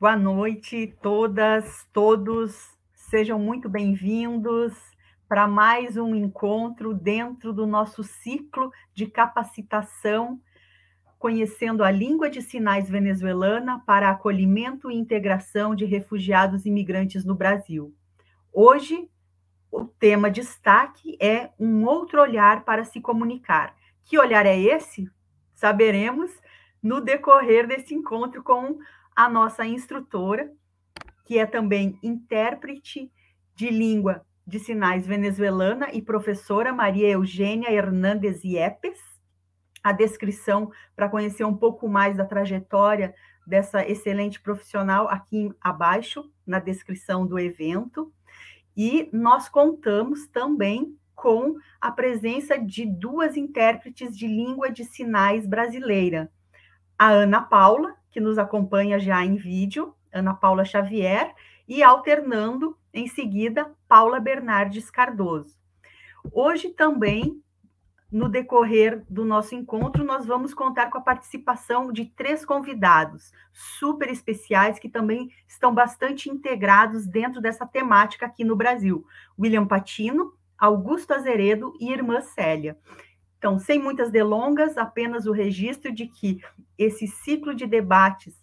Boa noite, todas, todos. Sejam muito bem-vindos para mais um encontro dentro do nosso ciclo de capacitação, conhecendo a língua de sinais venezuelana para acolhimento e integração de refugiados e imigrantes no Brasil. Hoje, o tema destaque é um outro olhar para se comunicar. Que olhar é esse? Saberemos no decorrer desse encontro com a nossa instrutora, que é também intérprete de língua de sinais venezuelana e professora Maria Eugênia Hernández Yepes. A descrição para conhecer um pouco mais da trajetória dessa excelente profissional aqui abaixo, na descrição do evento. E nós contamos também com a presença de duas intérpretes de língua de sinais brasileira. A Ana Paula, que nos acompanha já em vídeo, Ana Paula Xavier, e alternando em seguida Paula Bernardes Cardoso. Hoje também, no decorrer do nosso encontro, nós vamos contar com a participação de 3 convidados super especiais que também estão bastante integrados dentro dessa temática aqui no Brasil. William Patino, Augusto Azeredo e irmã Célia. Então, sem muitas delongas, apenas o registro de que esse ciclo de debates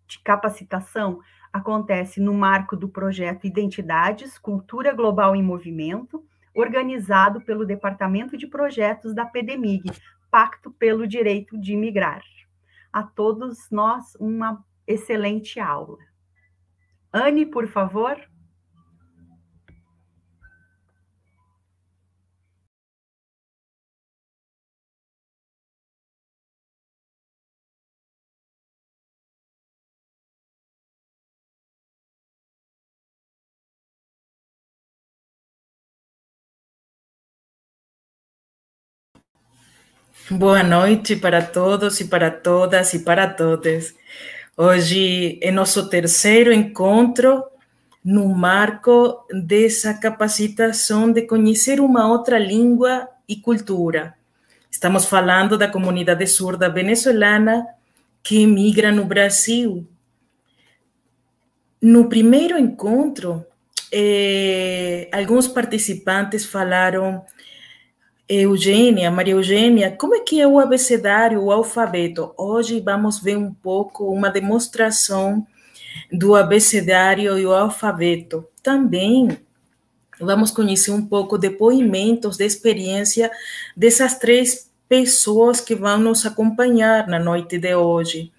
de capacitação acontece no marco do projeto Identidades, Cultura Global em Movimento, organizado pelo Departamento de Projetos da PDMIG, Pacto pelo Direito de Migrar. A todos nós, uma excelente aula. Anne, por favor. Boa noite para todos e para todas e para todos. Hoje é nosso terceiro encontro no marco dessa capacitação de conhecer uma outra língua e cultura. Estamos falando da comunidade surda venezuelana que emigra no Brasil. No primeiro encontro, alguns participantes falaram: Eugênia, Maria Eugênia, como é que é o abecedário, o alfabeto? Hoje vamos ver um pouco uma demonstração do abecedário e o alfabeto. Também vamos conhecer um pouco depoimentos de experiência dessas 3 pessoas que vão nos acompanhar na noite de hoje.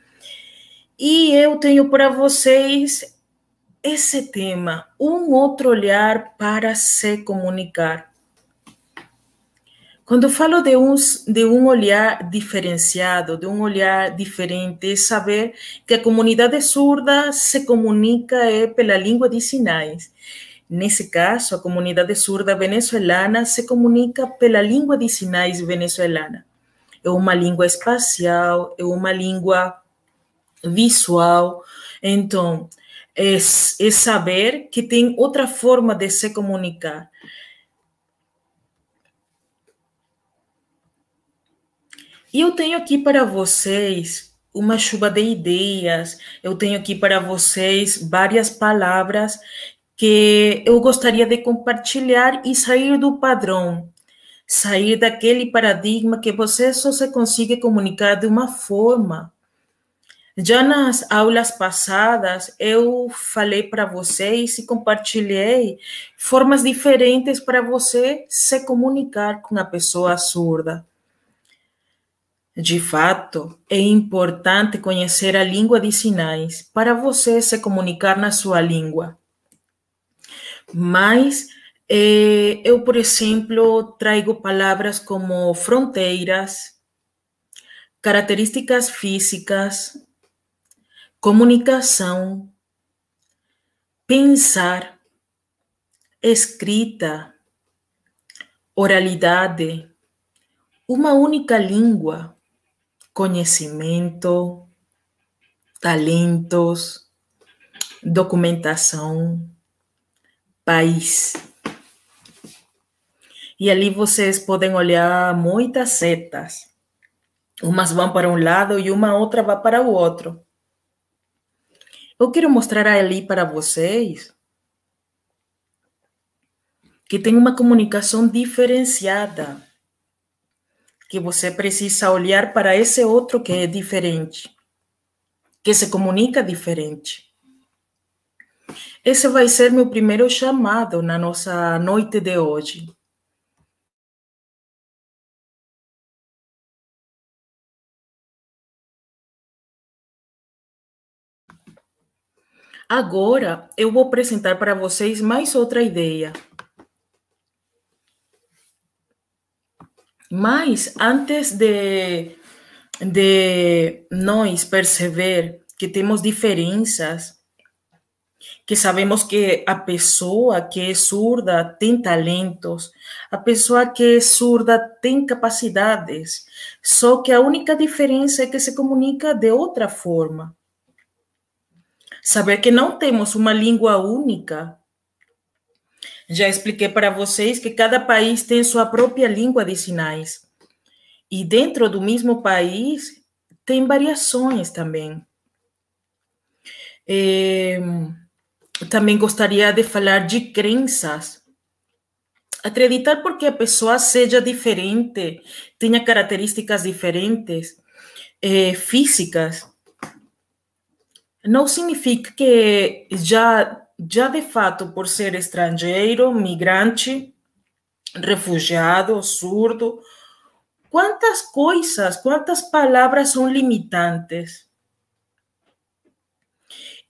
E eu tenho para vocês esse tema, um outro olhar para se comunicar. Quando eu falo de um olhar diferenciado, de um olhar diferente, é saber que a comunidade surda se comunica pela língua de sinais. Nesse caso, a comunidade surda venezuelana se comunica pela língua de sinais venezuelana. É uma língua espacial, é uma língua visual. Então, é saber que tem outra forma de se comunicar. E eu tenho aqui para vocês uma chuva de ideias, eu tenho aqui para vocês várias palavras que eu gostaria de compartilhar e sair do padrão, sair daquele paradigma que você só se consegue comunicar de uma forma. Já nas aulas passadas, eu falei para vocês e compartilhei formas diferentes para você se comunicar com a pessoa surda. De fato, é importante conhecer a língua de sinais para você se comunicar na sua língua. Mas eu, por exemplo, trago palavras como fronteiras, características físicas, comunicação, pensar, escrita, oralidade, uma única língua, conhecimento, talentos, documentação, país. E ali vocês podem olhar muitas setas. Umas vão para um lado e uma outra vai para o outro. Eu quero mostrar ali para vocês que tem uma comunicação diferenciada, que você precisa olhar para esse outro que é diferente, que se comunica diferente. Esse vai ser meu primeiro chamado na nossa noite de hoje. Agora, eu vou apresentar para vocês mais outra ideia. Mas, antes de nós perceber que temos diferenças, que sabemos que a pessoa que é surda tem talentos, a pessoa que é surda tem capacidades, só que a única diferença é que se comunica de outra forma. Saber que não temos uma língua única. Já expliquei para vocês que cada país tem sua própria língua de sinais. E dentro do mesmo país tem variações também. Também gostaria de falar de crenças. Acreditar porque a pessoa seja diferente, tenha características diferentes, físicas, não significa que já de fato, por ser estrangeiro, migrante, refugiado, surdo, quantas coisas, quantas palavras são limitantes.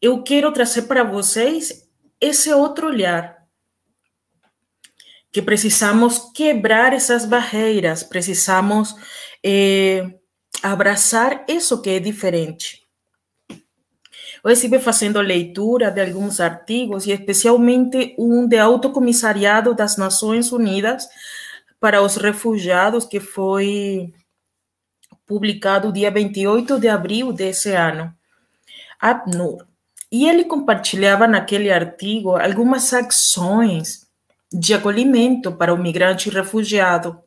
Eu quero trazer para vocês esse outro olhar, que precisamos quebrar essas barreiras, precisamos abraçar isso que é diferente. Eu estive fazendo leitura de alguns artigos, e especialmente um de Autocomissariado das Nações Unidas para os Refugiados, que foi publicado dia 28 de abril desse ano, APNUR. E ele compartilhava naquele artigo algumas ações de acolhimento para o migrante e refugiado.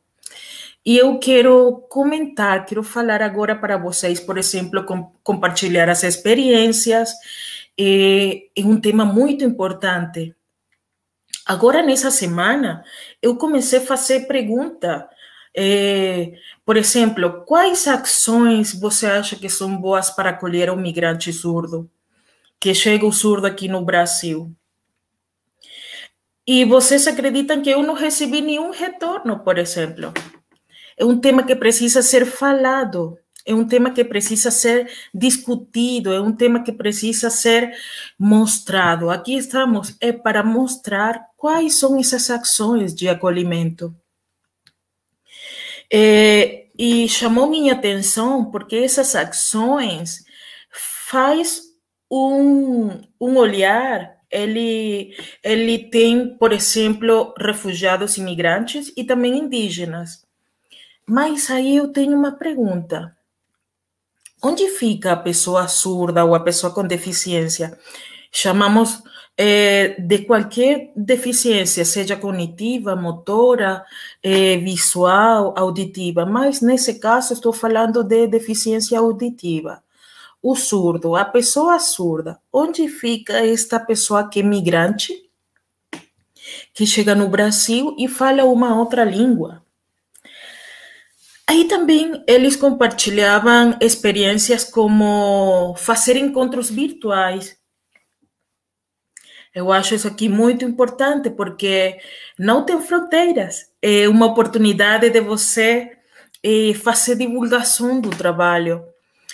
E eu quero comentar, quero falar agora para vocês, por exemplo, compartilhar as experiências, é um tema muito importante. Agora, nessa semana, eu comecei a fazer pergunta, por exemplo, quais ações você acha que são boas para acolher um migrante surdo, que chega o surdo aqui no Brasil? E vocês acreditam que eu não recebi nenhum retorno, por exemplo? É um tema que precisa ser falado, é um tema que precisa ser discutido, é um tema que precisa ser mostrado. Aqui estamos para mostrar quais são essas ações de acolhimento. E chamou minha atenção porque essas ações faz um olhar, ele tem, por exemplo, refugiados, imigrantes e também indígenas. Mas aí eu tenho uma pergunta. Onde fica a pessoa surda ou a pessoa com deficiência? Chamamos de qualquer deficiência, seja cognitiva, motora, visual, auditiva, mas nesse caso estou falando de deficiência auditiva. O surdo, a pessoa surda, onde fica esta pessoa que é migrante, que chega no Brasil e fala uma outra língua? Aí também eles compartilhavam experiências como fazer encontros virtuais. Eu acho isso aqui muito importante, porque não tem fronteiras. É uma oportunidade de você fazer divulgação do trabalho.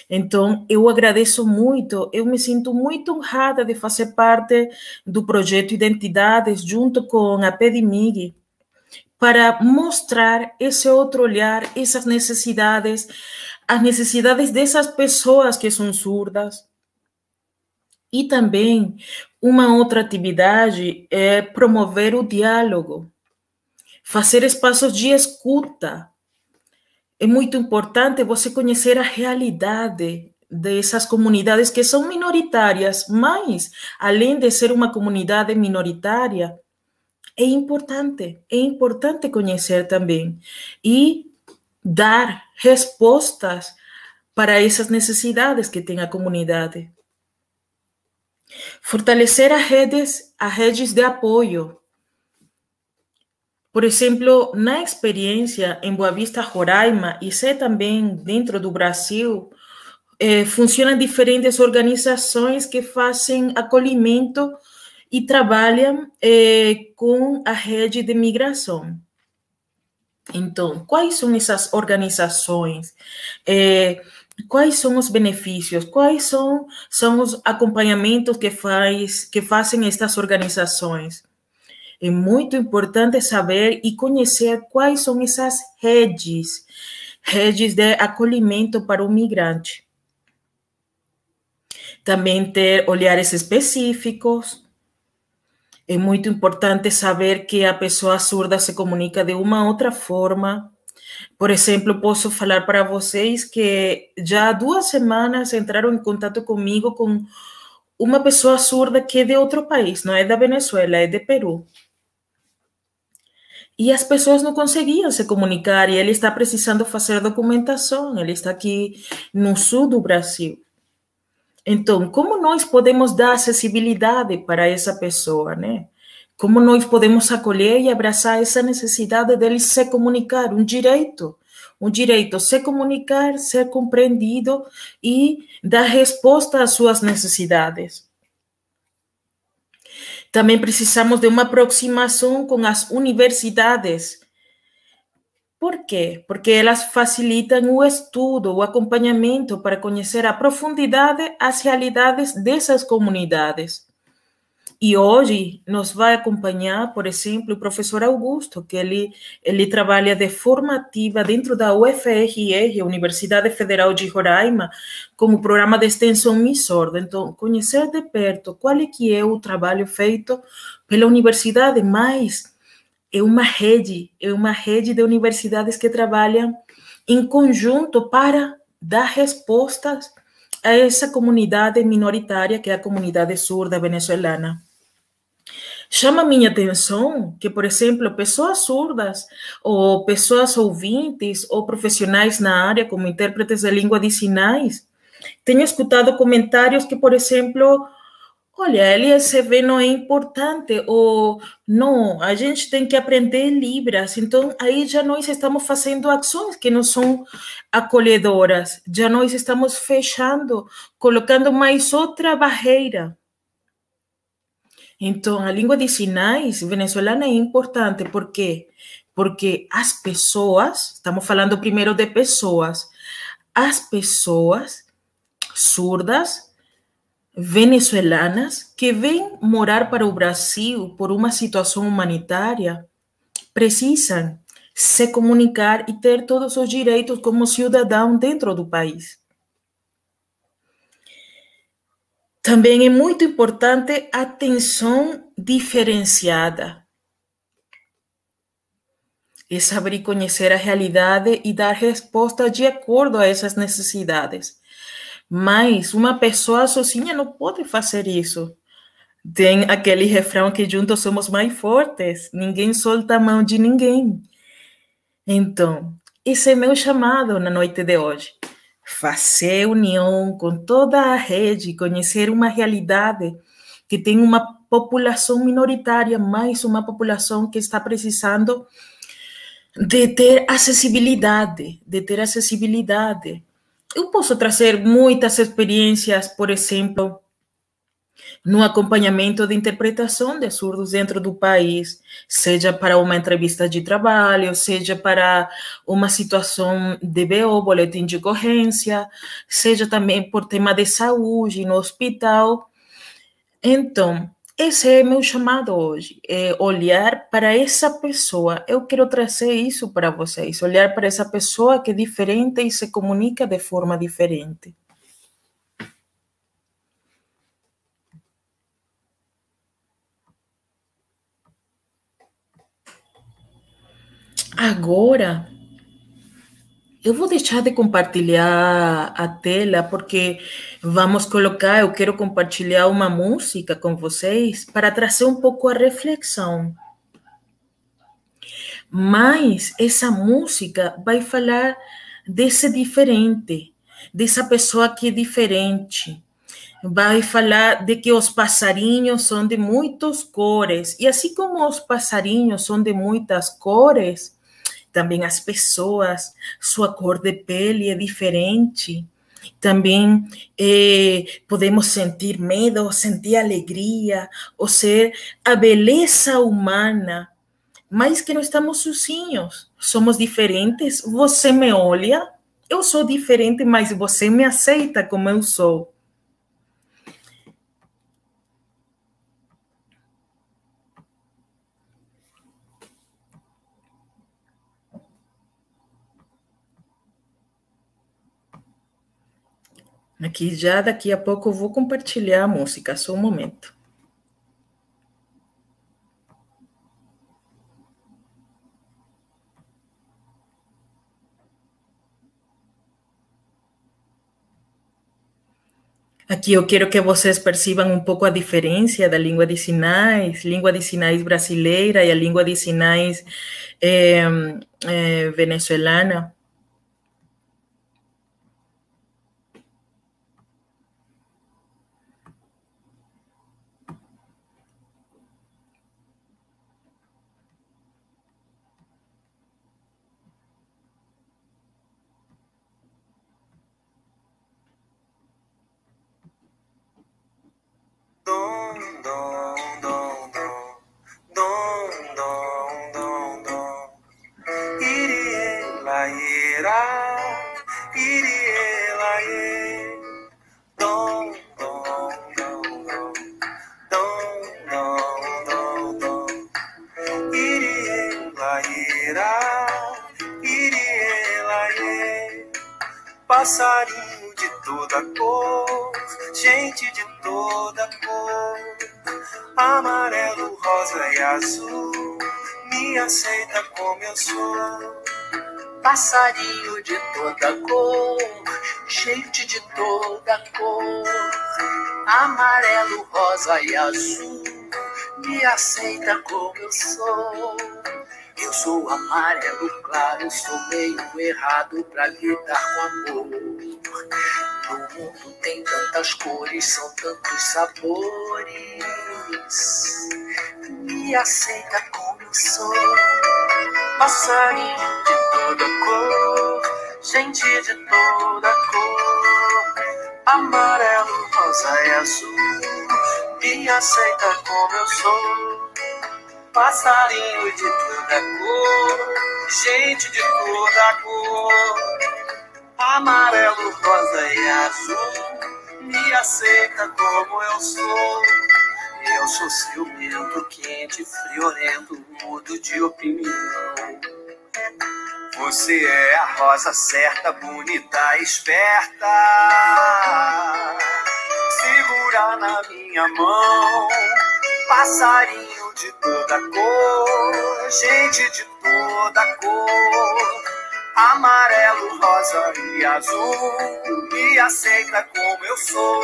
Então, eu agradeço muito, eu me sinto muito honrada de fazer parte do projeto Identidades, junto com a PEDIMIG, para mostrar esse outro olhar, essas necessidades, as necessidades dessas pessoas que são surdas. E também uma outra atividade é promover o diálogo, fazer espaços de escuta. É muito importante você conhecer a realidade dessas comunidades que são minoritárias, mas, além de ser uma comunidade minoritária, é importante conhecer também e dar respostas para essas necessidades que tem a comunidade. Fortalecer as redes de apoio. Por exemplo, na experiência em Boa Vista, Roraima, e sei também dentro do Brasil, funcionam diferentes organizações que fazem acolhimento e trabalham com a rede de migração. Então, quais são essas organizações? Quais são os benefícios? Quais são os acompanhamentos que fazem estas organizações? É muito importante saber e conhecer quais são essas redes de acolhimento para o migrante. Também ter olhares específicos. É muito importante saber que a pessoa surda se comunica de uma outra forma. Por exemplo, posso falar para vocês que já há 2 semanas entraram em contato comigo com uma pessoa surda que é de outro país, não é da Venezuela, é de Peru. E as pessoas não conseguiam se comunicar e ele está precisando fazer documentação, ele está aqui no sul do Brasil. Então, como nós podemos dar acessibilidade para essa pessoa, né? Como nós podemos acolher e abraçar essa necessidade dele se comunicar, um direito se comunicar, ser compreendido e dar resposta às suas necessidades. Também precisamos de uma aproximação com as universidades. Por quê? Porque elas facilitam o estudo, o acompanhamento para conhecer a profundidade as realidades dessas comunidades. E hoje nos vai acompanhar, por exemplo, o professor Augusto, que ele trabalha de formativa dentro da UFRR, Universidade Federal de Roraima, como programa de extensão MISORDO. Então, conhecer de perto qual é que é o trabalho feito pela universidade, mas é uma rede de universidades que trabalham em conjunto para dar respostas a essa comunidade minoritária que é a comunidade surda venezuelana. Chama minha atenção que, por exemplo, pessoas surdas ou pessoas ouvintes ou profissionais na área, como intérpretes de língua de sinais, tenho escutado comentários que, por exemplo, olha, LSV não é importante, ou não, a gente tem que aprender Libras. Então, aí já nós estamos fazendo ações que não são acolhedoras, já nós estamos fechando, colocando mais outra barreira. Então, a língua de sinais venezuelana é importante. Por quê? Porque as pessoas, estamos falando primeiro de pessoas, as pessoas surdas venezuelanas que vêm morar para o Brasil por uma situação humanitária precisam se comunicar e ter todos os direitos como cidadão dentro do país. Também é muito importante a atenção diferenciada. É saber conhecer a realidade e dar resposta de acordo a essas necessidades. Mas uma pessoa sozinha não pode fazer isso. Tem aquele refrão que juntos somos mais fortes, ninguém solta a mão de ninguém. Então, esse é meu chamado na noite de hoje. Fazer união com toda a rede, conhecer uma realidade que tem uma população minoritária, mais uma população que está precisando de ter acessibilidade, Eu posso trazer muitas experiências, por exemplo, no acompanhamento de interpretação de surdos dentro do país, seja para uma entrevista de trabalho, seja para uma situação de BO, boletim de ocorrência, seja também por tema de saúde no hospital. Então, esse é meu chamado hoje, é olhar para essa pessoa. Eu quero trazer isso para vocês, olhar para essa pessoa que é diferente e se comunica de forma diferente. Agora, eu vou deixar de compartilhar a tela porque eu quero compartilhar uma música com vocês para trazer um pouco a reflexão. Mas essa música vai falar desse diferente, dessa pessoa que é diferente, vai falar de que os passarinhos são de muitas cores. E assim como os passarinhos são de muitas cores, também as pessoas, sua cor de pele é diferente. Também podemos sentir medo, sentir alegria, ou ser a beleza humana, mas que não estamos sozinhos. Somos diferentes. Você me olha, eu sou diferente, mas você me aceita como eu sou. Aqui já daqui a pouco eu vou compartilhar a música, só um momento. Aqui eu quero que vocês percebam um pouco a diferença da língua de sinais brasileira e a língua de sinais venezuelana. Passarinho de toda cor, gente de toda cor, amarelo, rosa e azul, me aceita como eu sou. Passarinho de toda cor, gente de toda cor, amarelo, rosa e azul, me aceita como eu sou. Eu sou amarelo claro, sou meio errado pra lidar com amor. No mundo tem tantas cores, são tantos sabores. Me aceita como eu sou. Passarinho de toda cor, gente de toda cor, amarelo, rosa e azul, me aceita como eu sou. Passarinho de toda cor, gente de toda cor, amarelo, rosa e azul, me aceita como eu sou. Eu sou ciumento, quente, friorento, mudo de opinião. Você é a rosa certa, bonita, esperta. Segura na minha mão, passarinho de toda cor, gente de toda cor, amarelo, rosa e azul, me aceita como eu sou.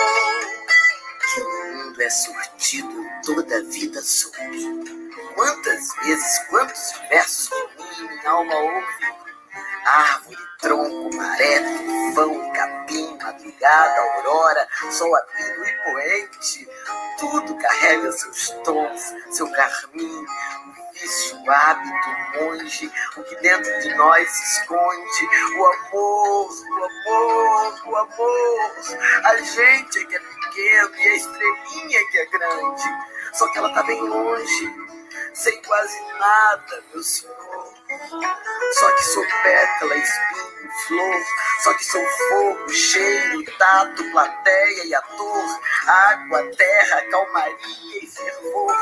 Que o mundo é sortido, toda a vida soube. Quantas vezes, quantos versos de mim minha alma ouve. Árvore, tronco, maré, tufão, capim, madrugada, aurora, sol abrindo e poente, tudo carrega seus tons, seu carmim, o vício, o hábito, o monge, o que dentro de nós se esconde, o amor, o amor, o amor. A gente é que é pequeno e a estrelinha é que é grande, só que ela tá bem longe, sem quase nada, meu senhor. Só que sou pétala, espinho, flor, só que sou fogo, cheiro, tato, plateia e ator, água, terra, calmaria e fervor.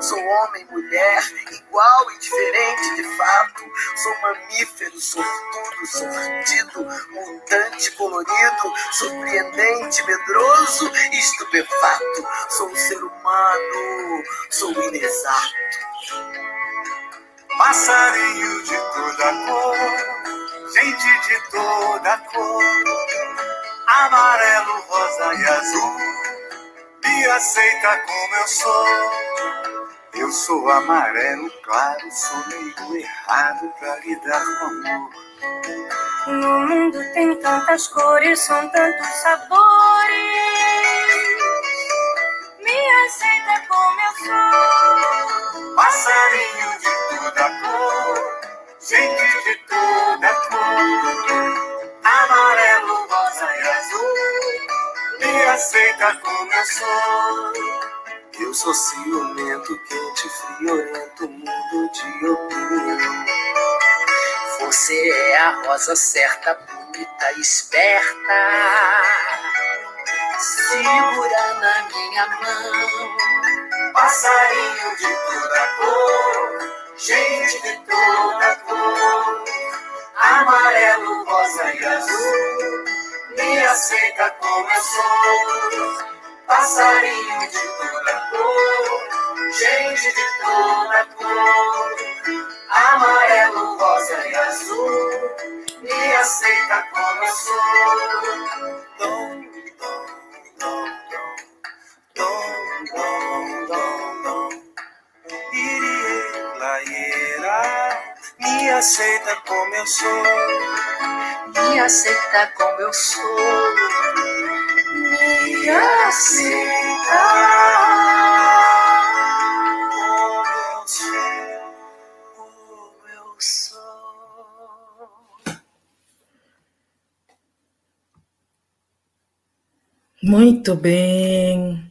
Sou homem, mulher, igual e diferente de fato. Sou mamífero, sortudo, sortido, mutante, colorido, surpreendente, medroso, estupefato. Sou um ser humano, sou inexato. Passarinho de toda cor, gente de toda cor, amarelo, rosa e azul, me aceita como eu sou. Eu sou amarelo claro, sou meio errado pra lidar com amor. No mundo tem tantas cores, são tantos sabores. aceita como eu sou. Passarinho de toda cor, gente de toda cor, amarelo, rosa e azul, me aceita como eu sou. Eu sou ciumento, quente, friorento, mundo de opinião. Você é a rosa certa, bonita, esperta. Segura na minha mão. Passarinho de toda cor, gente de toda cor, amarelo, rosa e azul, me aceita como eu sou. Passarinho de toda cor, gente de toda cor, amarelo, rosa e azul, me aceita como eu sou. Dom, dom, dom, dom, dom, dom, dom, irie, laieira, me aceita como eu sou. Me aceita como eu sou. Me aceita como eu sou. Muito bem.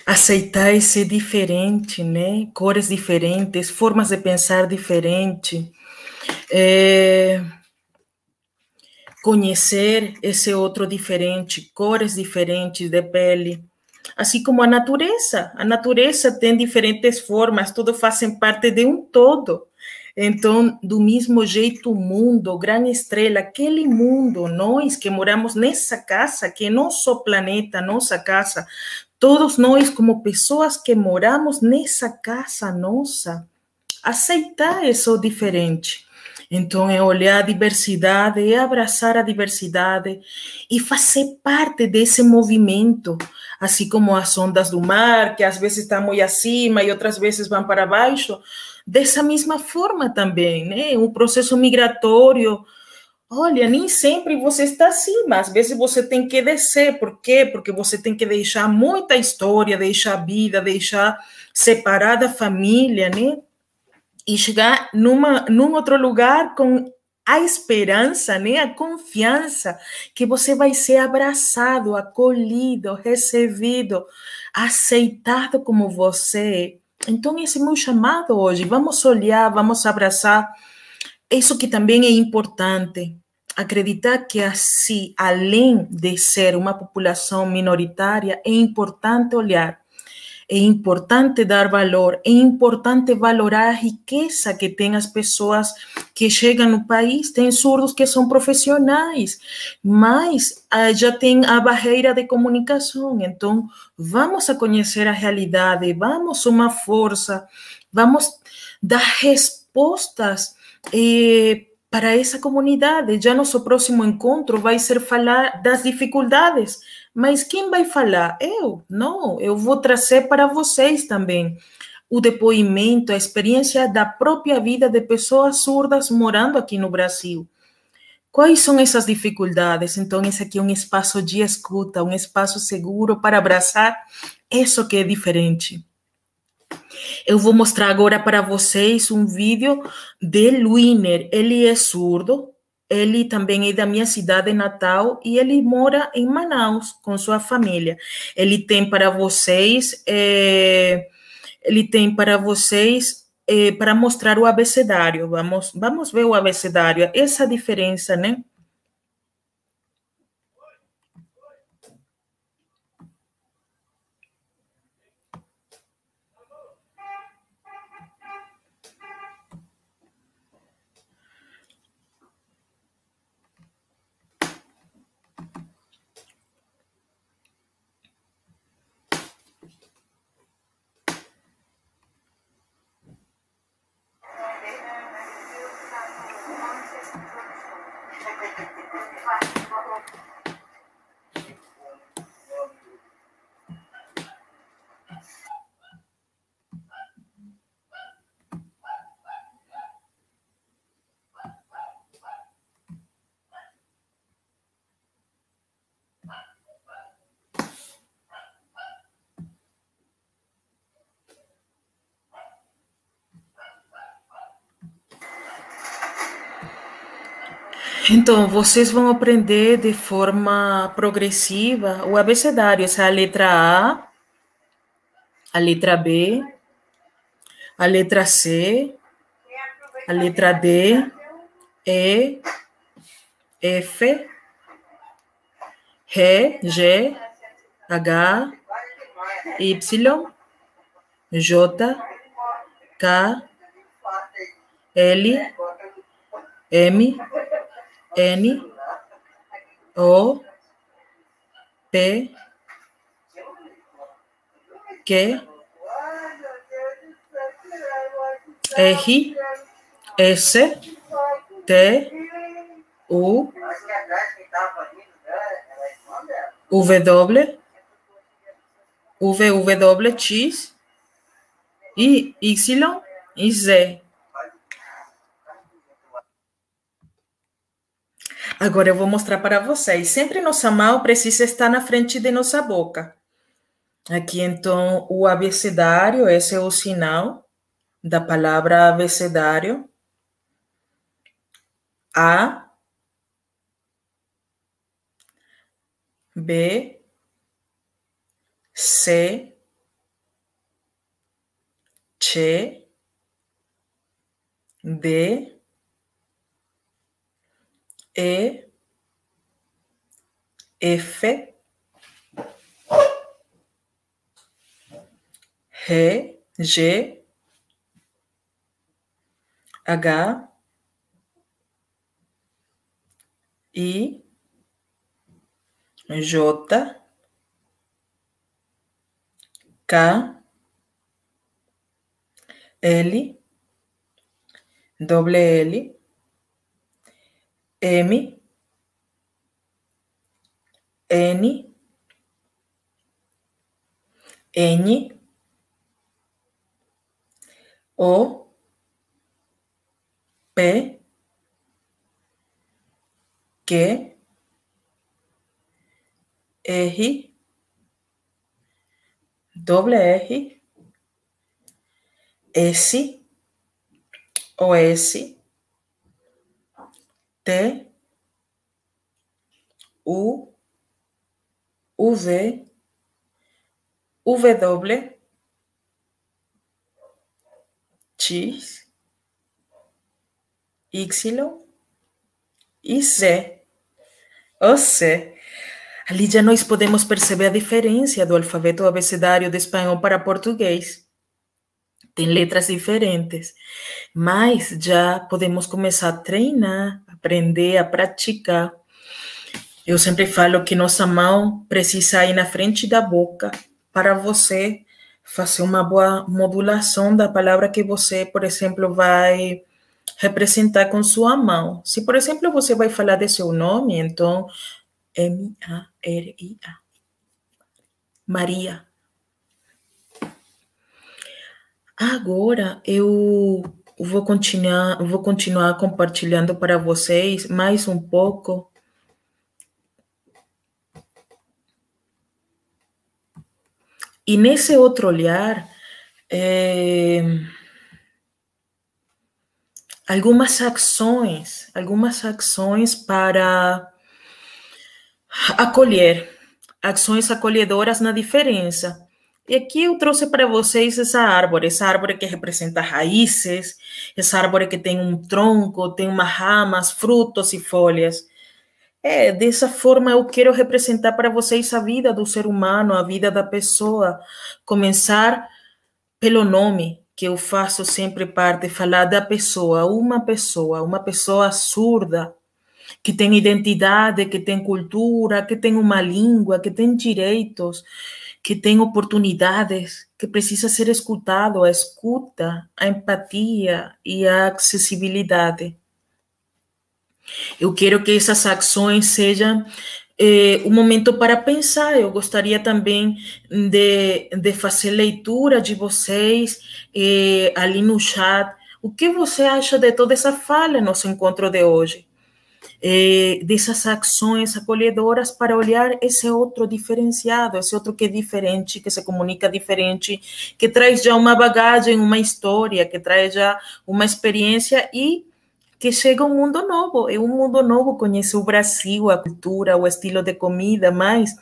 Aceitar e ser diferente, né? Cores diferentes, formas de pensar diferente. Conhecer esse outro diferente, cores diferentes de pele. Assim como a natureza tem diferentes formas, tudo fazem parte de um todo. Então, do mesmo jeito, o mundo, grande estrela, aquele mundo, nós que moramos nessa casa, que é nosso planeta, nossa casa, todos nós como pessoas que moramos nessa casa nossa, aceitar isso diferente. Então, é olhar a diversidade, é abraçar a diversidade e fazer parte desse movimento, assim como as ondas do mar, que às vezes estão muito acima e outras vezes vão para baixo, dessa mesma forma também, né? O processo migratório, olha, nem sempre você está acima, às vezes você tem que descer. Por quê? Porque você tem que deixar muita história, deixar vida, deixar separada a família, né? E chegar num outro lugar com a esperança, né? A confiança que você vai ser abraçado, acolhido, recebido, aceitado como você é. Então, esse é meu chamado hoje. Vamos olhar, vamos abraçar. Isso que também é importante. Acreditar que, assim, além de ser uma população minoritária, é importante olhar. É importante dar valor, é importante valorar a riqueza que tem as pessoas que chegam no país. Tem surdos que são profissionais, mas já tem a barreira de comunicação. Então, vamos a conhecer a realidade, vamos somar força, vamos dar respostas para essa comunidade. Já nosso próximo encontro vai ser falar das dificuldades. Mas quem vai falar? Eu? Não, eu vou trazer para vocês também o depoimento, a experiência da própria vida de pessoas surdas morando aqui no Brasil. Quais são essas dificuldades? Então, esse aqui é um espaço de escuta, um espaço seguro para abraçar isso que é diferente. Eu vou mostrar agora para vocês um vídeo de Luiner. Ele é surdo. Ele também é da minha cidade natal e ele mora em Manaus com sua família. Ele tem para vocês, para mostrar o abecedário. Vamos ver o abecedário. Essa diferença, né? Então, vocês vão aprender de forma progressiva o abecedário. Essa é a letra a letra B, a letra C, a letra D, E, F, G, H, Y, J, K, L, M, N, O, P, Q, R, S, T, U, W, X, Y e Z. Agora eu vou mostrar para vocês. Sempre nossa mão precisa estar na frente de nossa boca. Aqui, então, o abecedário, esse é o sinal da palavra abecedário. A, B, C, C, D, E, F, G, H, I, J, K, L, L, M, N, N, O, P, Q, R, R, S, S, T, U, V, W, X, Y e Z. Ou seja, ali já nós podemos perceber a diferença do alfabeto abecedário de espanhol para português. Tem letras diferentes, mas já podemos começar a treinar, aprender, a praticar. Eu sempre falo que nossa mão precisa ir na frente da boca para você fazer uma boa modulação da palavra que você, por exemplo, vai representar com sua mão. Se, por exemplo, você vai falar de seu nome, então, M-A-R-I-A. Maria. Agora, eu vou continuar compartilhando para vocês mais um pouco. E nesse outro olhar, algumas ações para acolher, ações acolhedoras na diferença. E aqui eu trouxe para vocês essa árvore que representa raízes, essa árvore que tem um tronco, tem umas ramas, frutos e folhas. Dessa forma eu quero representar para vocês a vida do ser humano, a vida da pessoa. Começar pelo nome, que eu faço sempre parte, falar da pessoa, uma pessoa surda, que tem identidade, que tem cultura, que tem uma língua, que tem direitos, que tem oportunidades, que precisa ser escutado, a escuta, a empatia e a acessibilidade. Eu quero que essas ações sejam um momento para pensar. Eu gostaria também de fazer leitura de vocês ali no chat. O que você acha de toda essa fala no nosso encontro de hoje? Dessas ações acolhedoras para olhar esse outro diferenciado, esse outro que é diferente, que se comunica diferente, que traz já uma bagagem, uma história, que traz já uma experiência e que chega um mundo novo. É um mundo novo, conhecer o Brasil, a cultura, o estilo de comida, mas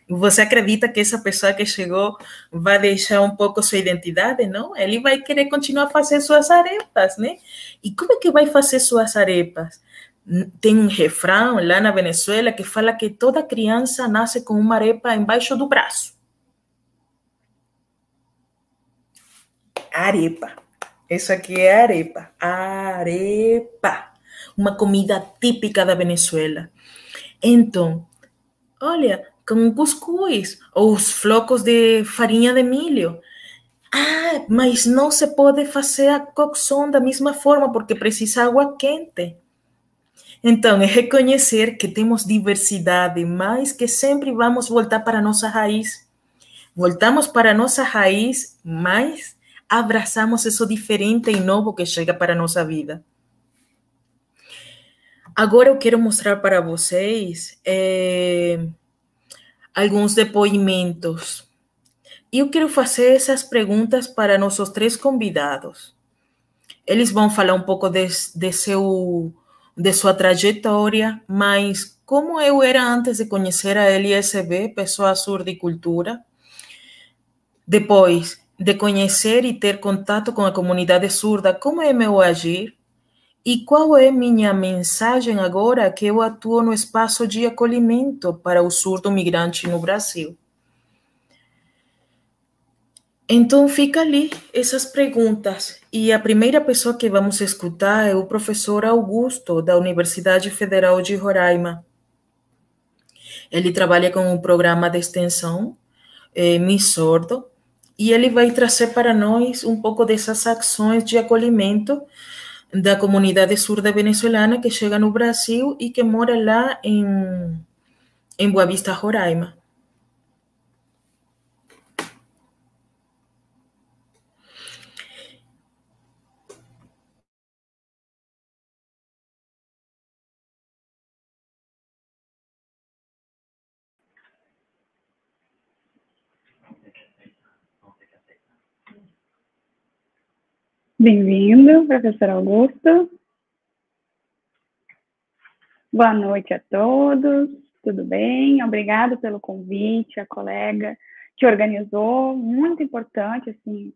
você acredita que essa pessoa que chegou vai deixar um pouco sua identidade, não? Ele vai querer continuar a fazer suas arepas, né? E como é que vai fazer suas arepas? Tem um refrão lá na Venezuela que fala que toda criança nasce com uma arepa embaixo do braço. Arepa. Isso aqui é arepa. Arepa. Uma comida típica da Venezuela. Então, olha, com cuscuz ou os flocos de farinha de milho. Ah, mas não se pode fazer a cocção da mesma forma porque precisa água quente. Então, é reconhecer que temos diversidade, mas que sempre vamos voltar para a nossa raiz. Voltamos para a nossa raiz, mas abraçamos isso diferente e novo que chega para a nossa vida. Agora eu quero mostrar para vocês alguns depoimentos. E eu quero fazer essas perguntas para nossos 3 convidados. Eles vão falar um pouco de sua trajetória, mas como eu era antes de conhecer a LSB, Pessoa Surda e Cultura, depois de conhecer e ter contato com a comunidade surda, como é meu agir? E qual é minha mensagem agora que eu atuo no espaço de acolhimento para o surdo migrante no Brasil? Então, fica ali essas perguntas. E a primeira pessoa que vamos escutar é o professor Augusto, da Universidade Federal de Roraima. Ele trabalha com um programa de extensão, Mi Sordo, e ele vai trazer para nós um pouco dessas ações de acolhimento da comunidade surda venezuelana que chega no Brasil e que mora lá em Boa Vista, Roraima. Bem-vindo, professor Augusto. Boa noite a todos, tudo bem? Obrigado pelo convite, a colega que organizou, muito importante esse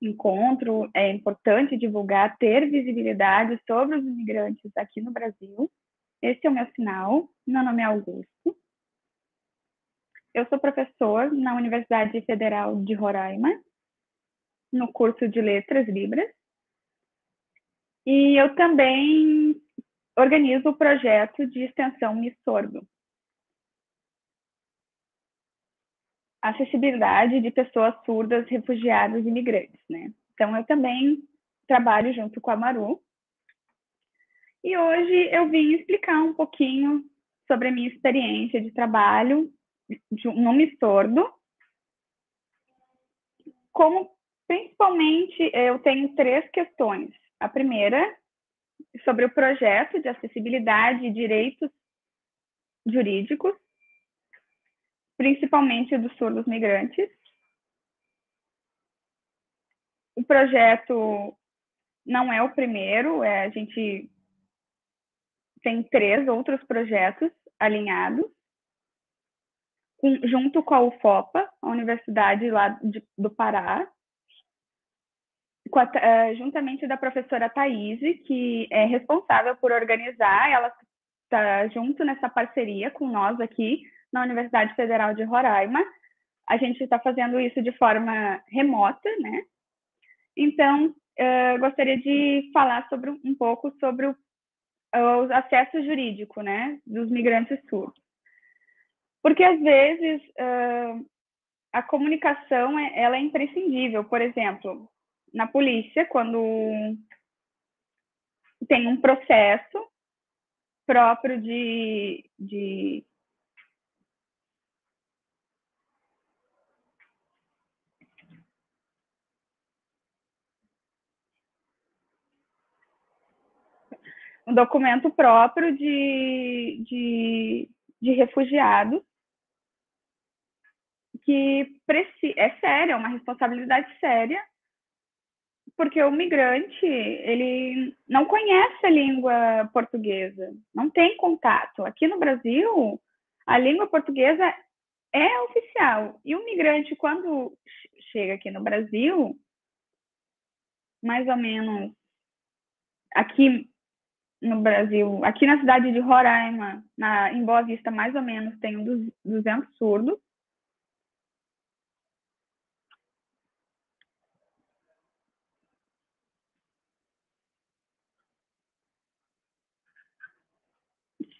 encontro, é importante divulgar, ter visibilidade sobre os imigrantes aqui no Brasil. Esse é o meu sinal, meu nome é Augusto. Eu sou professor na Universidade Federal de Roraima, no curso de Letras Libras. E eu também organizo o projeto de extensão Mi Sordo. Acessibilidade de pessoas surdas, refugiadas e imigrantes, né? Então, eu também trabalho junto com a Maru. E hoje eu vim explicar um pouquinho sobre a minha experiência de trabalho no Mi Sordo. Como, principalmente, eu tenho 3 questões. A primeira, sobre o projeto de acessibilidade e direitos jurídicos, principalmente dos surdos migrantes. O projeto não é o primeiro, a gente tem 3 outros projetos alinhados, junto com a UFOPA, a Universidade lá do Pará, juntamente da professora Thaís, que é responsável por organizar, ela está junto nessa parceria com nós aqui na Universidade Federal de Roraima. A gente está fazendo isso de forma remota, né? Então, gostaria de falar um pouco sobre o acesso jurídico, né, dos migrantes surdos. Porque, às vezes, a comunicação ela é imprescindível. Por exemplo, na polícia, quando tem um processo próprio de um documento próprio de refugiados, que é séria, é uma responsabilidade séria, porque o migrante, ele não conhece a língua portuguesa, não tem contato. Aqui no Brasil, a língua portuguesa é oficial. E o migrante, quando chega aqui no Brasil, mais ou menos aqui no Brasil, aqui na cidade de Roraima, em Boa Vista, mais ou menos, tem 200 surdos.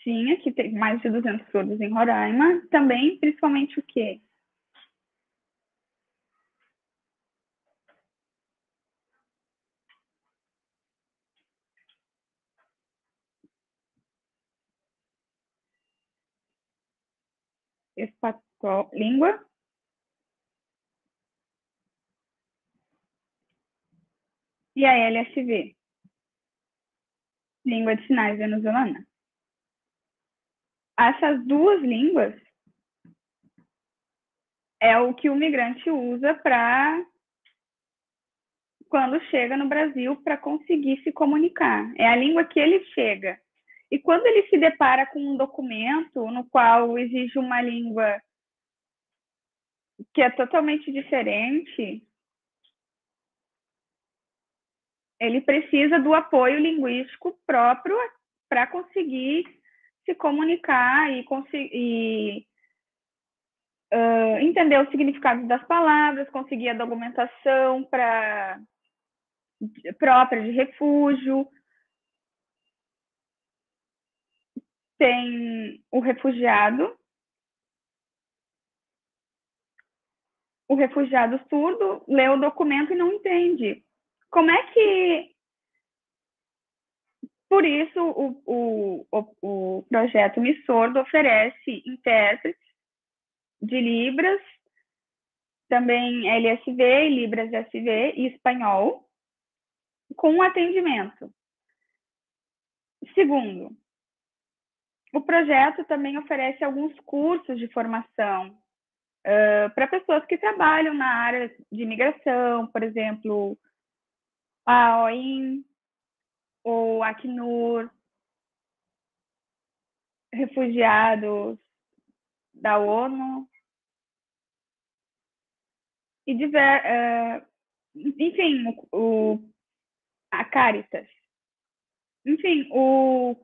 Sim, aqui tem mais de 200 surdos em Roraima. Também, principalmente o quê? Língua. E a LSV, língua de sinais venezuelana. Essas duas línguas é o que o migrante usa para quando chega no Brasil para conseguir se comunicar. É a língua que ele chega. E quando ele se depara com um documento no qual exige uma língua que é totalmente diferente, ele precisa do apoio linguístico próprio para conseguir se comunicar e entender o significado das palavras, conseguir a documentação própria de refúgio. Tem o refugiado surdo lê o documento e não entende. Como é que... Por isso, o projeto Me Sordo oferece intérpretes de Libras, também LSV, Libras SV e espanhol, com atendimento. Segundo, o projeto também oferece alguns cursos de formação para pessoas que trabalham na área de imigração, por exemplo, a OIM ou a Acnur, refugiados da ONU, e enfim, a Caritas. Enfim, o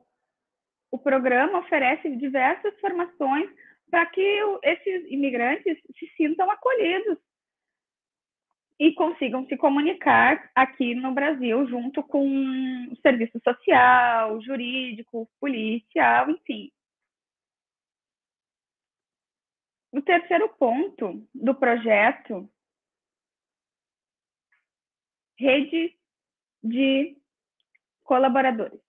programa oferece diversas formações para que esses imigrantes se sintam acolhidos e consigam se comunicar aqui no Brasil junto com o serviço social, jurídico, policial, enfim. O terceiro ponto do projeto, rede de colaboradores.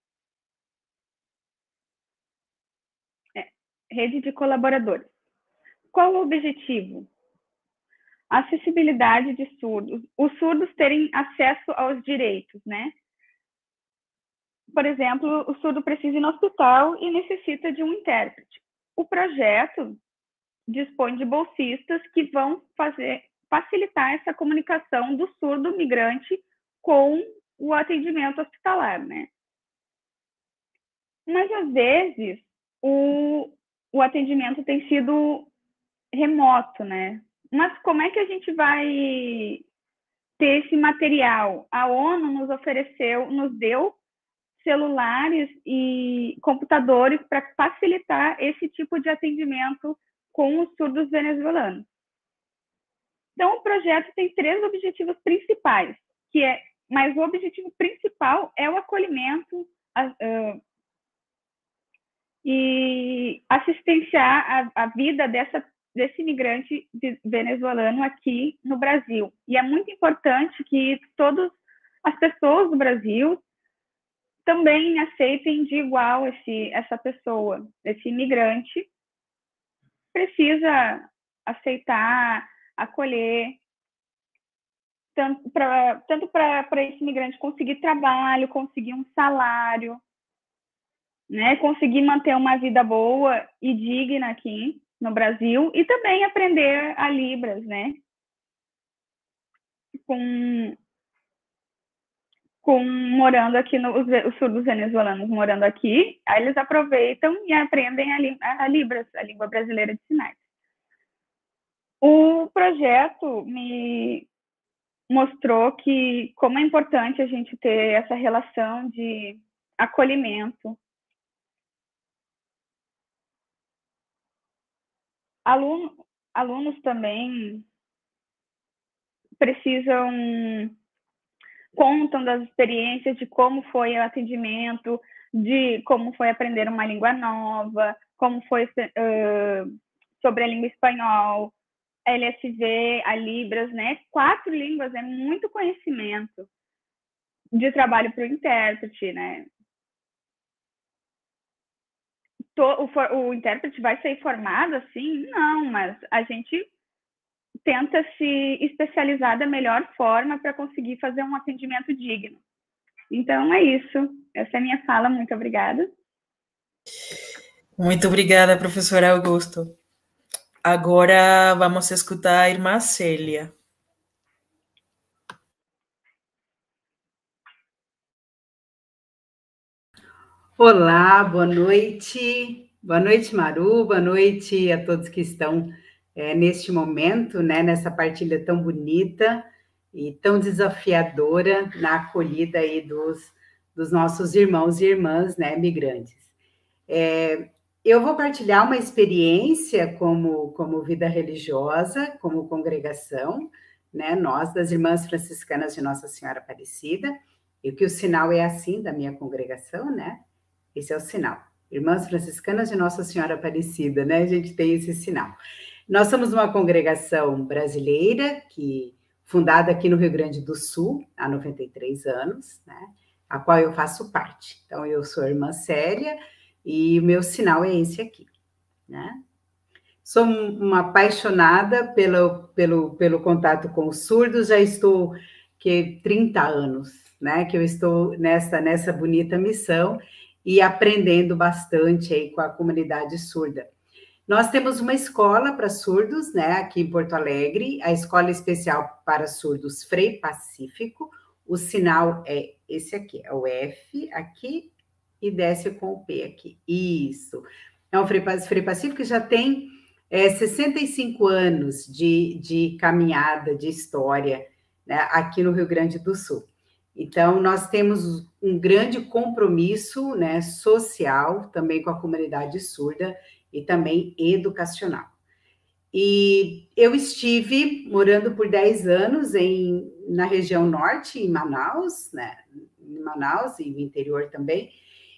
Rede de colaboradores. Qual o objetivo? Acessibilidade de surdos. Os surdos terem acesso aos direitos, né? Por exemplo, o surdo precisa ir no hospital e necessita de um intérprete. O projeto dispõe de bolsistas que vão facilitar essa comunicação do surdo migrante com o atendimento hospitalar, né? Mas, às vezes, o atendimento tem sido remoto, né? Mas como é que a gente vai ter esse material? A ONU nos deu celulares e computadores para facilitar esse tipo de atendimento com os surdos venezuelanos. Então, o projeto tem 3 objetivos principais, mas o objetivo principal é o acolhimento e assistenciar a vida desse imigrante venezuelano aqui no Brasil. E é muito importante que todas as pessoas do Brasil também aceitem de igual essa pessoa, esse imigrante precisa aceitar, acolher, tanto para esse imigrante conseguir trabalho, conseguir um salário, né, conseguir manter uma vida boa e digna aqui no Brasil e também aprender a Libras, né, morando aqui, os surdos venezuelanos morando aqui, aí eles aproveitam e aprendem a Libras, a língua brasileira de sinais. O projeto me mostrou que como é importante a gente ter essa relação de acolhimento. Alunos também contam das experiências de como foi o atendimento, de como foi aprender uma língua nova, como foi sobre a língua espanhol, LSV, a Libras, né? 4 línguas é muito conhecimento de trabalho para o intérprete, né? O intérprete vai ser formado assim? Não, mas a gente tenta se especializar da melhor forma para conseguir fazer um atendimento digno. Então, é isso. Essa é a minha fala. Muito obrigada. Muito obrigada, professora Augusto. Agora vamos escutar a irmã Célia. Olá, boa noite. Boa noite, Maru. Boa noite a todos que estão neste momento, né, nessa partilha tão bonita e tão desafiadora na acolhida aí dos nossos irmãos e irmãs, né, migrantes. Eu vou partilhar uma experiência como vida religiosa, como congregação, né, nós, das Irmãs Franciscanas de Nossa Senhora Aparecida, e que o sinal é assim da minha congregação, né? Esse é o sinal. Irmãs Franciscanas de Nossa Senhora Aparecida, né? A gente tem esse sinal. Nós somos uma congregação brasileira, fundada aqui no Rio Grande do Sul, há 93 anos, né? A qual eu faço parte. Então, eu sou a irmã Célia, e o meu sinal é esse aqui, né? Sou uma apaixonada pelo contato com os surdos, já estou 30 anos, né? Que eu estou nessa bonita missão, e aprendendo bastante aí com a comunidade surda. Nós temos uma escola para surdos, né, aqui em Porto Alegre, a Escola Especial para Surdos Frei Pacífico. O sinal é esse aqui, é o F aqui, e desce com o P aqui. Isso. É um Frei Pacífico que já tem 65 anos de caminhada, de história, né, aqui no Rio Grande do Sul. Então, nós temos um grande compromisso, né, social, também com a comunidade surda e também educacional. E eu estive morando por 10 anos na região norte, em Manaus, né, em Manaus e no interior também,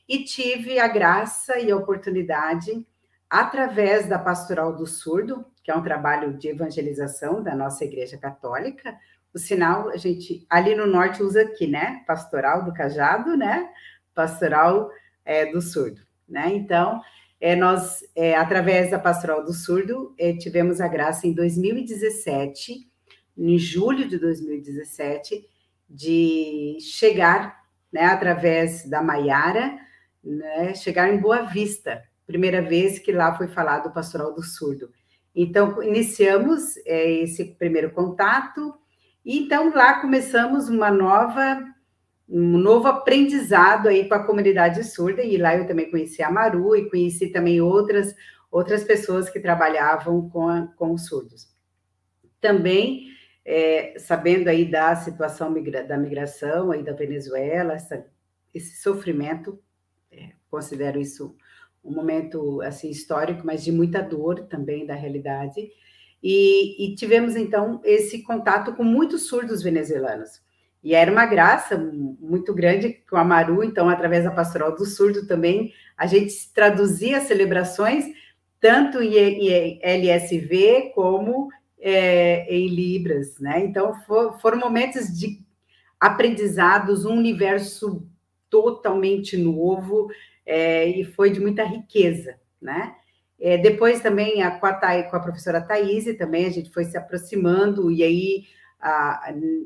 e tive a graça e a oportunidade, através da Pastoral do Surdo, que é um trabalho de evangelização da nossa Igreja Católica. O sinal, a gente, ali no norte, usa aqui, né? Pastoral do Cajado, né? Pastoral do Surdo, né? Então, nós, através da Pastoral do Surdo, tivemos a graça em 2017, em julho de 2017, de chegar, né? Através da Maiara, né? Chegar em Boa Vista, primeira vez que lá foi falado o Pastoral do Surdo. Então, iniciamos esse primeiro contato. E então, lá começamos um novo aprendizado aí com a comunidade surda, e lá eu também conheci a Maru e conheci também outras pessoas que trabalhavam com os surdos. Também, sabendo aí da situação da migração aí da Venezuela, esse sofrimento, considero isso um momento assim, histórico, mas de muita dor também da realidade. E tivemos, então, esse contato com muitos surdos venezuelanos. E era uma graça muito grande com a Maru, então, através da Pastoral do Surdo também, a gente traduzia as celebrações, tanto em LSV como em Libras, né? Então, foram momentos de aprendizados, um universo totalmente novo, e foi de muita riqueza, né? Depois também com a professora Thaís, também a gente foi se aproximando, e aí,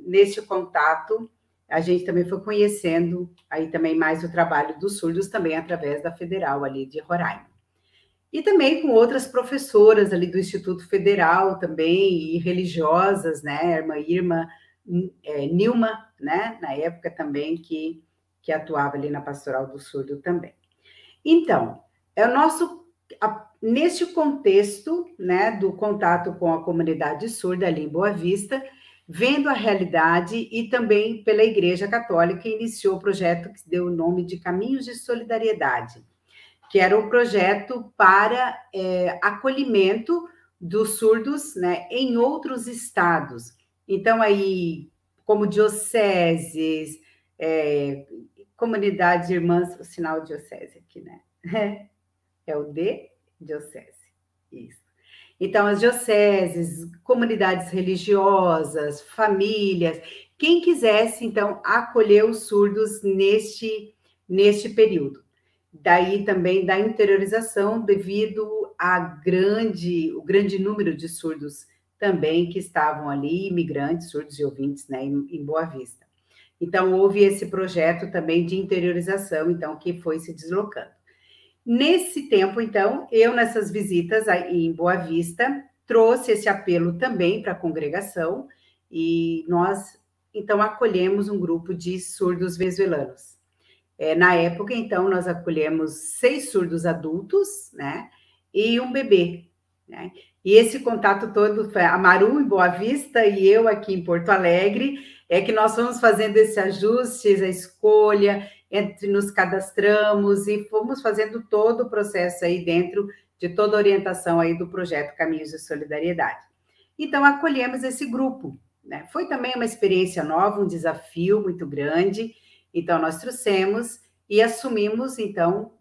nesse contato, a gente também foi conhecendo aí também mais o trabalho dos surdos, também através da Federal ali de Roraima. E também com outras professoras ali do Instituto Federal também, e religiosas, né, a irmã Irma, Nilma, né, na época também, que atuava ali na Pastoral do Surdo também. Então, neste contexto, né, do contato com a comunidade surda ali em Boa Vista, vendo a realidade e também pela Igreja Católica, iniciou o projeto que deu o nome de Caminhos de Solidariedade, que era um projeto para acolhimento dos surdos, né, em outros estados. Então, aí, como dioceses, comunidades irmãs, o sinal diocese aqui, né? É o D, diocese, isso. Então, as dioceses, comunidades religiosas, famílias, quem quisesse, então, acolher os surdos neste período. Daí também da interiorização, devido o grande número de surdos também que estavam ali, imigrantes, surdos e ouvintes, né, em Boa Vista. Então, houve esse projeto também de interiorização, então, que foi se deslocando. Nesse tempo, então, eu, nessas visitas em Boa Vista, trouxe esse apelo também para a congregação e nós, então, acolhemos um grupo de surdos venezuelanos. Na época, então, nós acolhemos 6 surdos adultos, né, e um bebê, né? E esse contato todo foi a Maru em Boa Vista e eu aqui em Porto Alegre, que nós fomos fazendo esse ajuste, a escolha, nos cadastramos e fomos fazendo todo o processo aí dentro de toda a orientação aí do projeto Caminhos de Solidariedade. Então, acolhemos esse grupo, né? Foi também uma experiência nova, um desafio muito grande. Então, nós trouxemos e assumimos, então,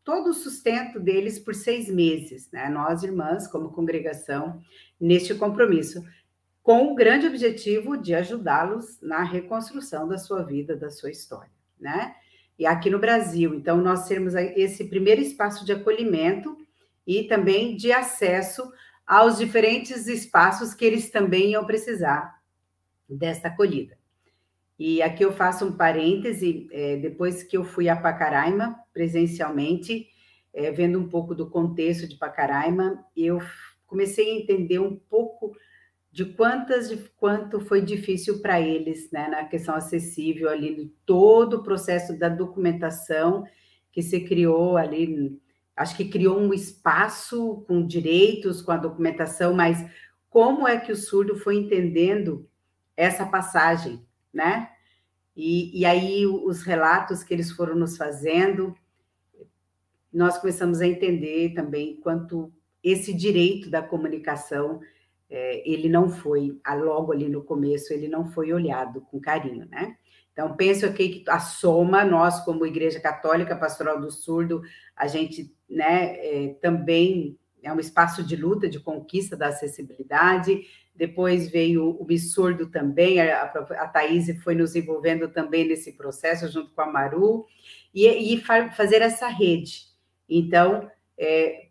todo o sustento deles por 6 meses, né? Nós, irmãs, como congregação, neste compromisso, com o grande objetivo de ajudá-los na reconstrução da sua vida, da sua história, né? E aqui no Brasil, então, nós temos esse primeiro espaço de acolhimento e também de acesso aos diferentes espaços que eles também iam precisar desta acolhida. E aqui eu faço um parêntese, depois que eu fui a Pacaraima, presencialmente, vendo um pouco do contexto de Pacaraima, eu comecei a entender um pouco de quanto foi difícil para eles, né, na questão acessível ali, de todo o processo da documentação que se criou ali, acho que criou um espaço com direitos, com a documentação, mas como é que o surdo foi entendendo essa passagem, né? E aí os relatos que eles foram nos fazendo, nós começamos a entender também quanto esse direito da comunicação, ele não foi, logo ali no começo, ele não foi olhado com carinho, né? Então, penso aqui que a Soma, nós como Igreja Católica Pastoral do Surdo, a gente, né, também é um espaço de luta, de conquista da acessibilidade. Depois veio o Missurdo também, a Thaís foi nos envolvendo também nesse processo, junto com a Maru, e fazer essa rede. Então,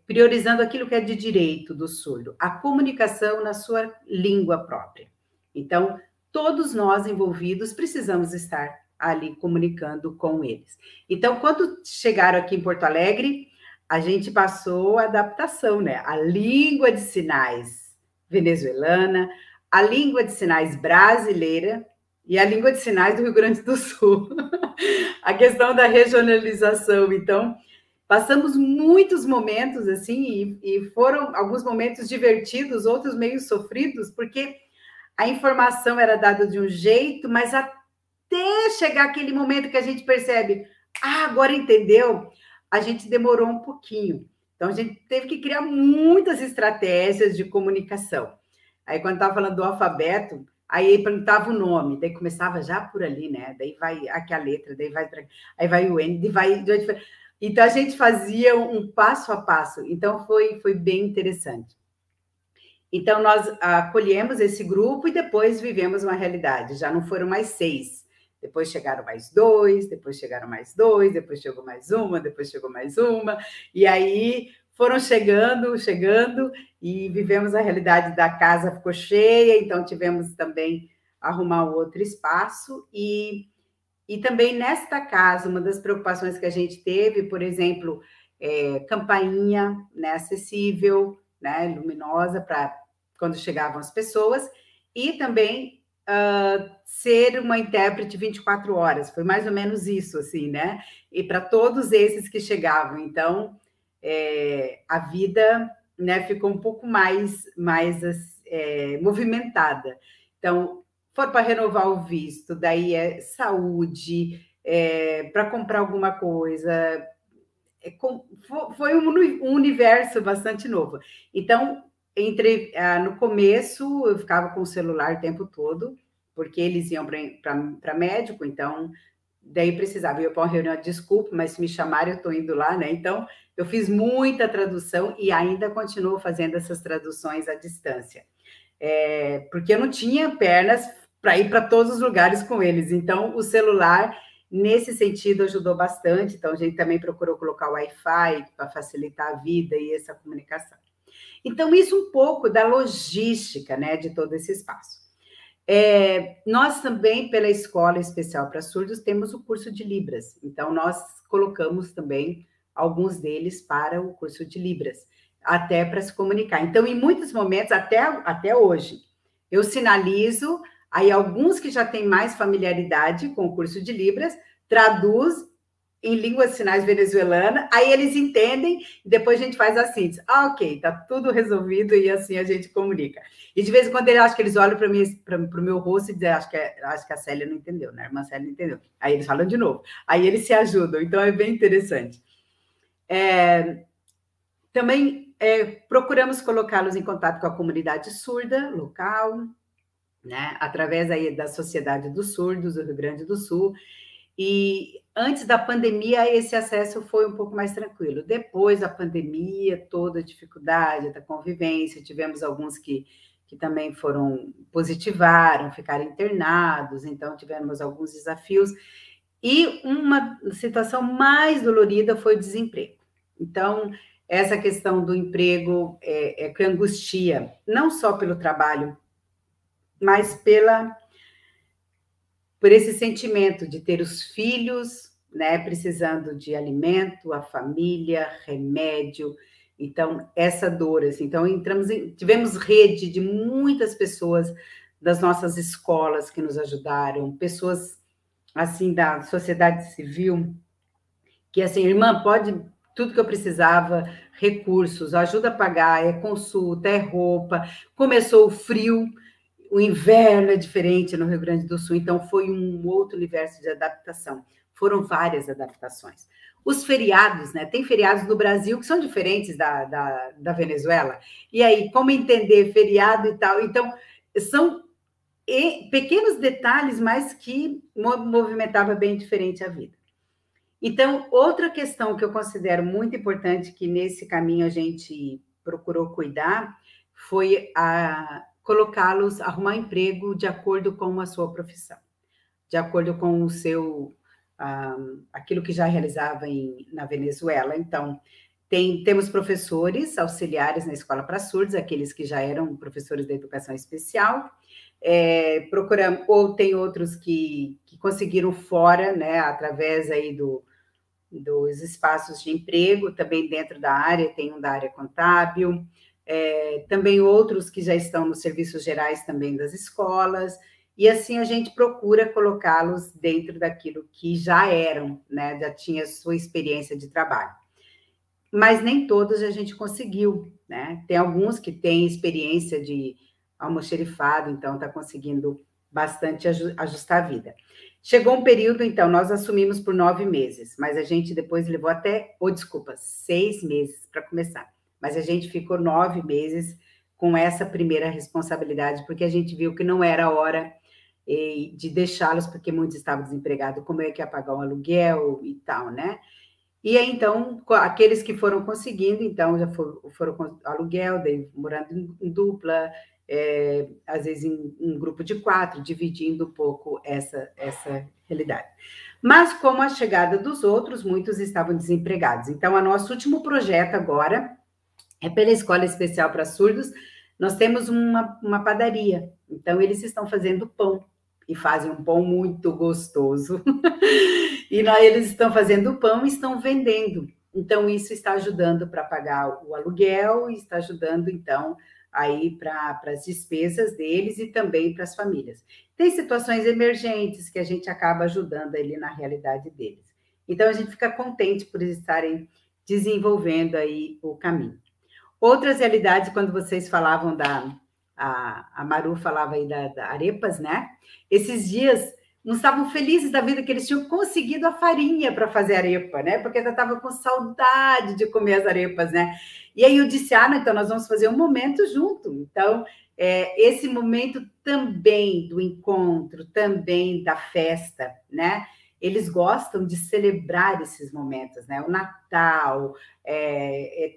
priorizando aquilo que é de direito do surdo, a comunicação na sua língua própria. Então, todos nós envolvidos precisamos estar ali comunicando com eles. Então, quando chegaram aqui em Porto Alegre, a gente passou a adaptação, né? A língua de sinais venezuelana, a língua de sinais brasileira e a língua de sinais do Rio Grande do Sul. A questão da regionalização. Então, passamos muitos momentos assim, e foram alguns momentos divertidos, outros meio sofridos, porque a informação era dada de um jeito, mas até chegar aquele momento que a gente percebe, agora entendeu, a gente demorou um pouquinho. Então, a gente teve que criar muitas estratégias de comunicação. Aí, quando estava falando do alfabeto, aí perguntava o nome, daí começava já por ali, né? Daí vai aqui a letra, daí vai aí vai o N, daí vai... Então, a gente fazia um passo a passo. Então, foi bem interessante. Então, nós acolhemos esse grupo e depois vivemos uma realidade. Já não foram mais 6. Depois chegaram mais 2, depois chegaram mais 2, depois chegou mais uma, depois chegou mais uma. E aí foram chegando, e vivemos a realidade da casa ficou cheia, então tivemos também arrumar outro espaço. E também nesta casa, uma das preocupações que a gente teve, por exemplo, campainha, né, acessível, né, luminosa para quando chegavam as pessoas, e também ser uma intérprete 24 horas, foi mais ou menos isso, assim, né? E para todos esses que chegavam, então, a vida, né, ficou um pouco mais movimentada. Então, for para renovar o visto, daí saúde, para comprar alguma coisa, foi um universo bastante novo. Então, no começo, eu ficava com o celular o tempo todo, porque eles iam para médico, então, daí precisava ir para uma reunião, desculpa, mas se me chamarem, eu estou indo lá, né? Então, eu fiz muita tradução e ainda continuo fazendo essas traduções à distância. Porque eu não tinha pernas para ir para todos os lugares com eles, então, o celular, nesse sentido, ajudou bastante, então, a gente também procurou colocar o Wi-Fi para facilitar a vida e essa comunicação. Então, isso um pouco da logística, né, de todo esse espaço. Nós também, pela Escola Especial para Surdos, temos o curso de Libras. Então, nós colocamos também alguns deles para o curso de Libras, até para se comunicar. Então, em muitos momentos, até hoje, eu sinalizo, aí alguns que já têm mais familiaridade com o curso de Libras, traduz em língua de sinais venezuelana, aí eles entendem, e depois a gente faz a síntese. Ok, tá tudo resolvido, e assim a gente comunica. E de vez em quando acho que eles olham para o meu rosto e dizem, acho que a Célia não entendeu, né? A irmã Célia não entendeu. Aí eles falam de novo. Aí eles se ajudam, então é bem interessante. Também procuramos colocá-los em contato com a comunidade surda local, né? Através aí da Sociedade dos Surdos do Rio Grande do Sul. E antes da pandemia, esse acesso foi um pouco mais tranquilo. Depois da pandemia, toda a dificuldade da convivência, tivemos alguns que também positivaram, ficaram internados, então tivemos alguns desafios. E uma situação mais dolorida foi o desemprego. Então, essa questão do emprego que angustia, não só pelo trabalho, mas por esse sentimento de ter os filhos, né, precisando de alimento, a família, remédio. Então, essa dor, assim, então tivemos rede de muitas pessoas das nossas escolas que nos ajudaram, pessoas, assim, da sociedade civil, que, assim, irmã, pode tudo que eu precisava, recursos, ajuda a pagar, consulta, roupa, começou o frio, o inverno é diferente no Rio Grande do Sul, então foi um outro universo de adaptação. Foram várias adaptações. Os feriados, né? Tem feriados no Brasil que são diferentes da Venezuela. E aí, como entender feriado e tal? Então, são pequenos detalhes, mas que movimentava bem diferente a vida. Então, outra questão que eu considero muito importante, que nesse caminho a gente procurou cuidar, foi colocá-los, arrumar emprego de acordo com a sua profissão, de acordo com o seu, aquilo que já realizava na Venezuela. Então, temos professores auxiliares na Escola para Surdos, aqueles que já eram professores da educação especial, procuramos, ou tem outros que conseguiram fora, né, através aí dos espaços de emprego, também dentro da área, tem um da área contábil, também outros que já estão nos serviços gerais também das escolas, e assim a gente procura colocá-los dentro daquilo que já eram, né, já tinha sua experiência de trabalho. Mas nem todos a gente conseguiu, né? Tem alguns que têm experiência de almoxerifado, então está conseguindo bastante ajustar a vida. Chegou um período, então, nós assumimos por 9 meses, mas a gente depois levou 6 meses para começar. Mas a gente ficou 9 meses com essa primeira responsabilidade, porque a gente viu que não era hora de deixá-los, porque muitos estavam desempregados, como é que ia pagar um aluguel e tal, né? E aí, então, aqueles que foram conseguindo, então, já foram com aluguel, daí morando em dupla, às vezes em grupo de 4, dividindo um pouco essa realidade. Mas, como a chegada dos outros, muitos estavam desempregados. Então, o nosso último projeto agora pela Escola Especial para Surdos, nós temos uma padaria. Então, eles estão fazendo pão, e fazem um pão muito gostoso. E eles estão fazendo pão e estão vendendo. Então, isso está ajudando para pagar o aluguel, e está ajudando, então, aí para as despesas deles e também para as famílias. Tem situações emergentes que a gente acaba ajudando ali na realidade deles. Então, a gente fica contente por estarem desenvolvendo aí o caminho. Outras realidades, quando vocês falavam a Maru falava aí da arepas, né? Esses dias, não estavam felizes da vida que eles tinham conseguido a farinha para fazer arepa, né? Porque eu estava com saudade de comer as arepas, né? E aí eu disse, não, então nós vamos fazer um momento junto. Então, esse momento também do encontro, também da festa, né? Eles gostam de celebrar esses momentos, né? O Natal,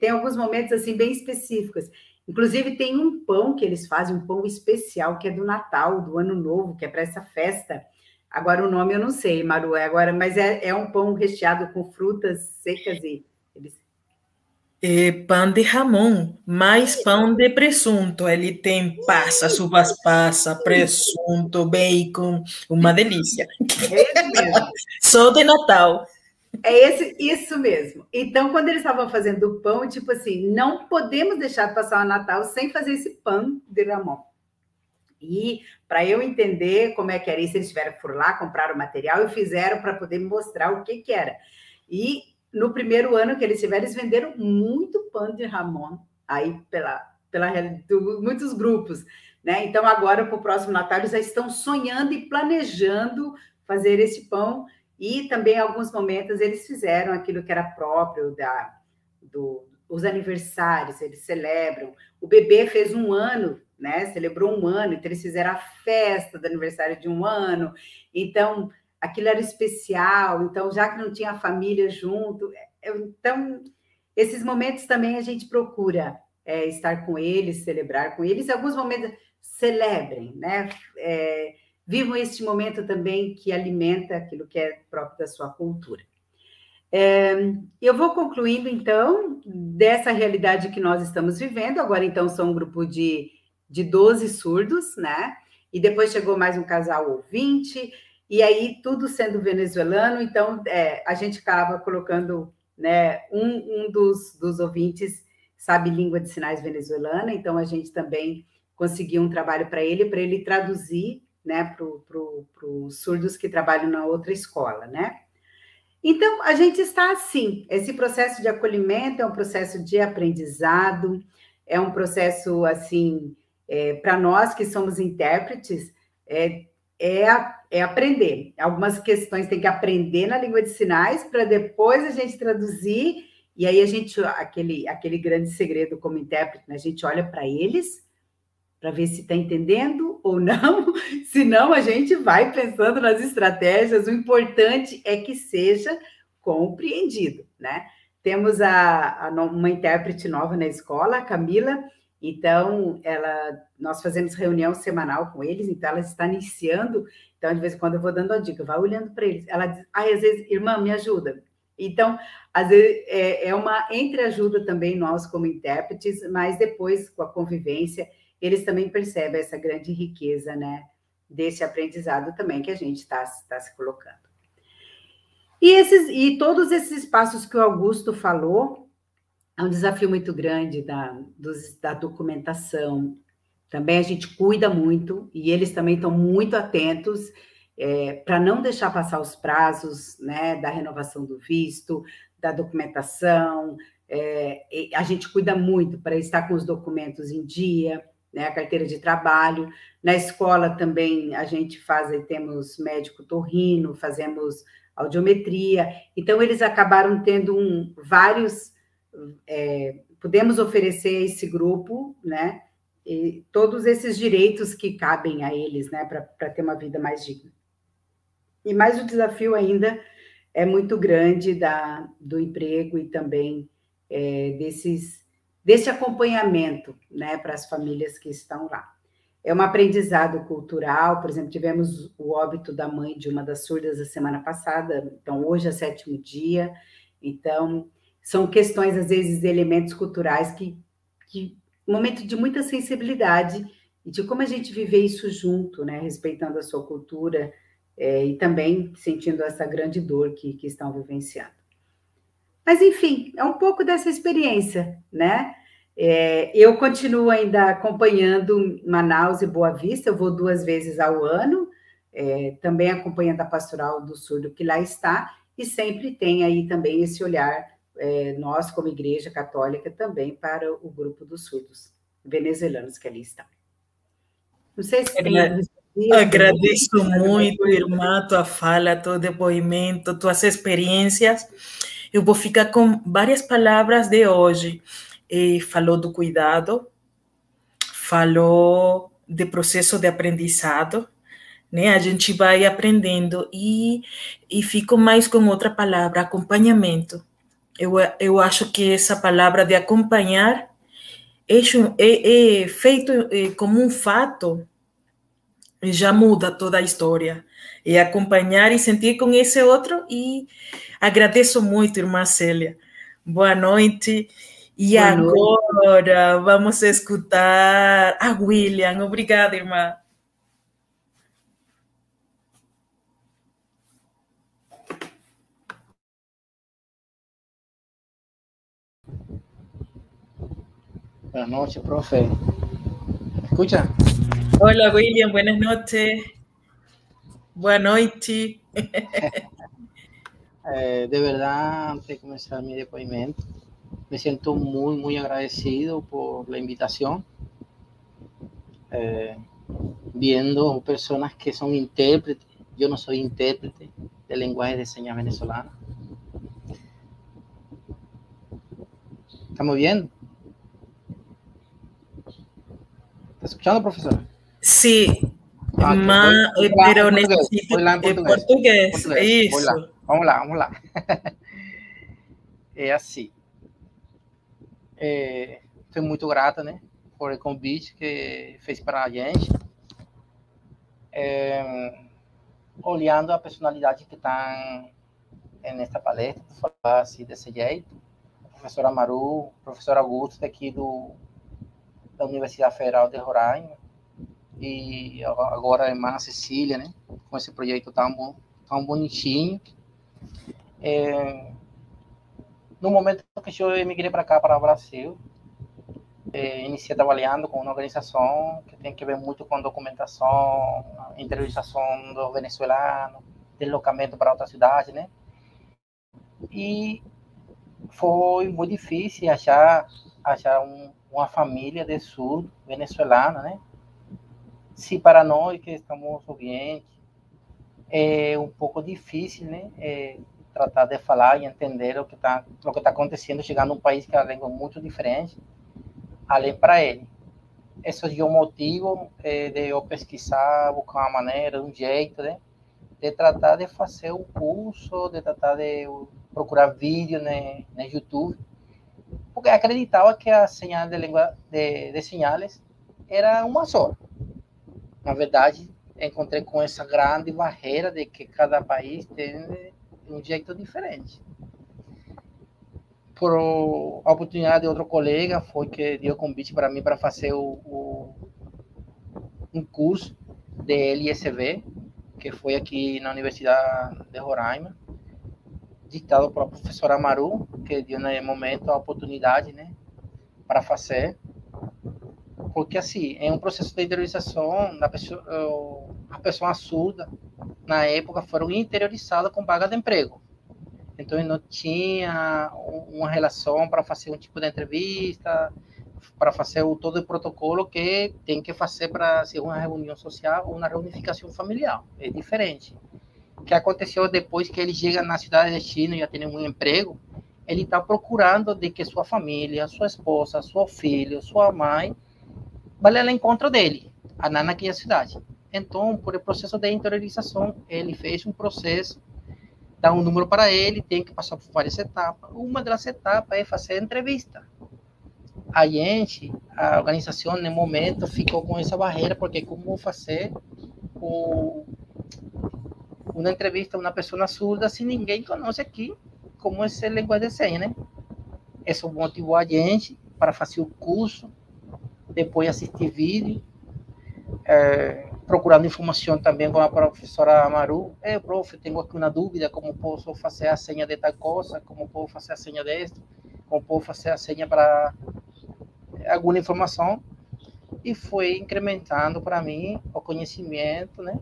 tem alguns momentos assim bem específicos. Inclusive, tem um pão que eles fazem, um pão especial, que é do Natal, do Ano Novo, que é para essa festa. Agora, o nome eu não sei, Maru, mas é um pão recheado com frutas secas e... Pão de jamón, mais pão de presunto. Ele tem passas, uvas passas, presunto, bacon, uma delícia. É esse mesmo. Só de Natal. Isso mesmo. Então, quando eles estavam fazendo o pão, tipo assim, não podemos deixar de passar o Natal sem fazer esse pão de jamón. E para eu entender como é que era isso, eles tiveram que ir lá, compraram o material e fizeram para poder me mostrar o que era. E no primeiro ano que eles tiveram, eles venderam muito pão de jamón aí muitos grupos, né? Então, agora, para o próximo Natal, eles já estão sonhando e planejando fazer esse pão. E também, em alguns momentos, eles fizeram aquilo que era próprio dos aniversários, eles celebram. O bebê fez 1 ano, né? Celebrou 1 ano, então eles fizeram a festa do aniversário de 1 ano. Então, aquilo era especial. Então, já que não tinha a família junto, então, esses momentos também a gente procura estar com eles, celebrar com eles. Em alguns momentos, celebrem, né? Vivam este momento também que alimenta aquilo que é próprio da sua cultura. Eu vou concluindo, então, dessa realidade que nós estamos vivendo. Agora, então, são um grupo de 12 surdos, né? E depois chegou mais um casal ouvinte, e aí tudo sendo venezuelano. Então, a gente acaba colocando, né, um dos ouvintes sabe língua de sinais venezuelana, então a gente também conseguiu um trabalho para ele traduzir, né, para os surdos que trabalham na outra escola, né? Então, a gente está assim, esse processo de acolhimento é um processo de aprendizado, é um processo, assim, para nós que somos intérpretes, aprender. Algumas questões tem que aprender na língua de sinais para depois a gente traduzir, e aí a gente, aquele grande segredo como intérprete, né, a gente olha para eles, para ver se está entendendo ou não, senão a gente vai pensando nas estratégias, o importante é que seja compreendido, né? Temos uma intérprete nova na escola, a Camila, então nós fazemos reunião semanal com eles, então ela está iniciando, então de vez em quando eu vou dando a dica, vai olhando para eles, ela diz, às vezes, irmã, me ajuda. Então, às vezes, é uma entreajuda também nós como intérpretes, mas depois, com a convivência, eles também percebem essa grande riqueza, né, desse aprendizado também que a gente está se colocando. E todos esses passos que o Augusto falou, é um desafio muito grande da documentação. Também a gente cuida muito, e eles também estão muito atentos para não deixar passar os prazos, né, da renovação do visto, da documentação. A gente cuida muito para estar com os documentos em dia, né, a carteira de trabalho. Na escola também a gente temos médico torrino, fazemos audiometria. Então, eles acabaram tendo vários... podemos oferecer a esse grupo, né, e todos esses direitos que cabem a eles, né, para ter uma vida mais digna. E mais o desafio ainda é muito grande do emprego e também desse acompanhamento, né, para as famílias que estão lá. É um aprendizado cultural, por exemplo, tivemos o óbito da mãe de uma das surdas a semana passada, então hoje é o 7º dia, então são questões, às vezes, de elementos culturais que momento de muita sensibilidade e de como a gente viver isso junto, né, respeitando a sua cultura e também sentindo essa grande dor que estão vivenciando. Mas, enfim, é um pouco dessa experiência, né? Eu continuo ainda acompanhando Manaus e Boa Vista, eu vou 2 vezes ao ano, também acompanhando a Pastoral do Surdo que lá está, e sempre tem aí também esse olhar, nós como Igreja Católica, também para o grupo dos surdos venezuelanos que ali estão. Não sei se tem... Agradeço muito, irmã, tua fala, teu depoimento, tuas experiências. Eu vou ficar com várias palavras de hoje. Falou do cuidado, falou de processo de aprendizado, né? A gente vai aprendendo e fico mais com outra palavra, acompanhamento. Eu acho que essa palavra de acompanhar é feito como um fato, já muda toda a história. É acompanhar e sentir com esse outro, e agradeço muito, irmã Célia. Boa noite. E agora vamos escutar a William. Obrigada, irmã. Buenas noches, profe. ¿Me escucha? Hola, William. Buenas noches. Buenas noches. De verdad, antes de comenzar mi depoimento, me siento muy, muy agradecido por la invitación. Viendo personas que son intérpretes. Yo no soy intérprete de lenguaje de señas venezolana. ¿Estamos viendo? ¿Está escuchando, profesora? Sí, pero necesito portugués. Isso. Vamos lá. É assim. Estou muito grata, né, por o convite que fez para a gente. Olhando a personalidade que está nesta palestra, para falar assim desse jeito, o professor Amaru, o professor Augusto, daqui da Universidade Federal de Roraima, e agora a irmã Cecília, né, com esse projeto tão bonitinho. No momento que eu emigrei para cá, para o Brasil, iniciei trabalhando com uma organização que tem que ver muito com documentação, interiorização do venezuelano, deslocamento para outra cidade, né? E foi muito difícil achar uma família de surdo venezuelana, né? Se para nós que estamos ouvindo é um pouco difícil, né? Tratar de falar e entender o que tá acontecendo, chegar num país que a língua é muito diferente, além para ele. Esse é o motivo de eu pesquisar, buscar uma maneira, um jeito, né? De tratar de fazer um curso, de tratar de procurar vídeo, né, no YouTube, porque acreditava que a señal de língua de señales era uma só. Na verdade, encontrei com essa grande barreira de que cada país tem um jeito diferente. Por a oportunidade de outro colega, foi que deu convite para mim para fazer um curso de LSV, que foi aqui na Universidade de Roraima, ditado pela professora Amaru, que deu no momento a oportunidade, né, para fazer. Porque, assim, é um processo de interiorização da pessoa, a pessoa surda, na época, foram interiorizadas com vaga de emprego. Então, não tinha uma relação para fazer um tipo de entrevista, para fazer todo o protocolo que tem que fazer para ser uma reunião social ou uma reunificação familiar. É diferente. O que aconteceu depois que ele chega na cidade de destino e já tem um emprego, ele está procurando de que sua família, sua esposa, seu filho, sua mãe, vá ao encontro dele, naquela cidade. Então, por o processo de interiorização, ele fez um processo, dá um número para ele, tem que passar por várias etapas. Uma das etapas é fazer entrevista. A organização, no momento, ficou com essa barreira, porque como fazer uma entrevista a uma pessoa surda se ninguém conhece aqui como essa linguagem de senha, né? Isso motivou a gente para fazer o curso, depois assistir vídeo, procurando informação também com a professora Amaru. Prof, tenho aqui uma dúvida, como posso fazer a senha de tal coisa, como posso fazer a senha desta, como posso fazer a senha para alguma informação e foi incrementando para mim o conhecimento, né?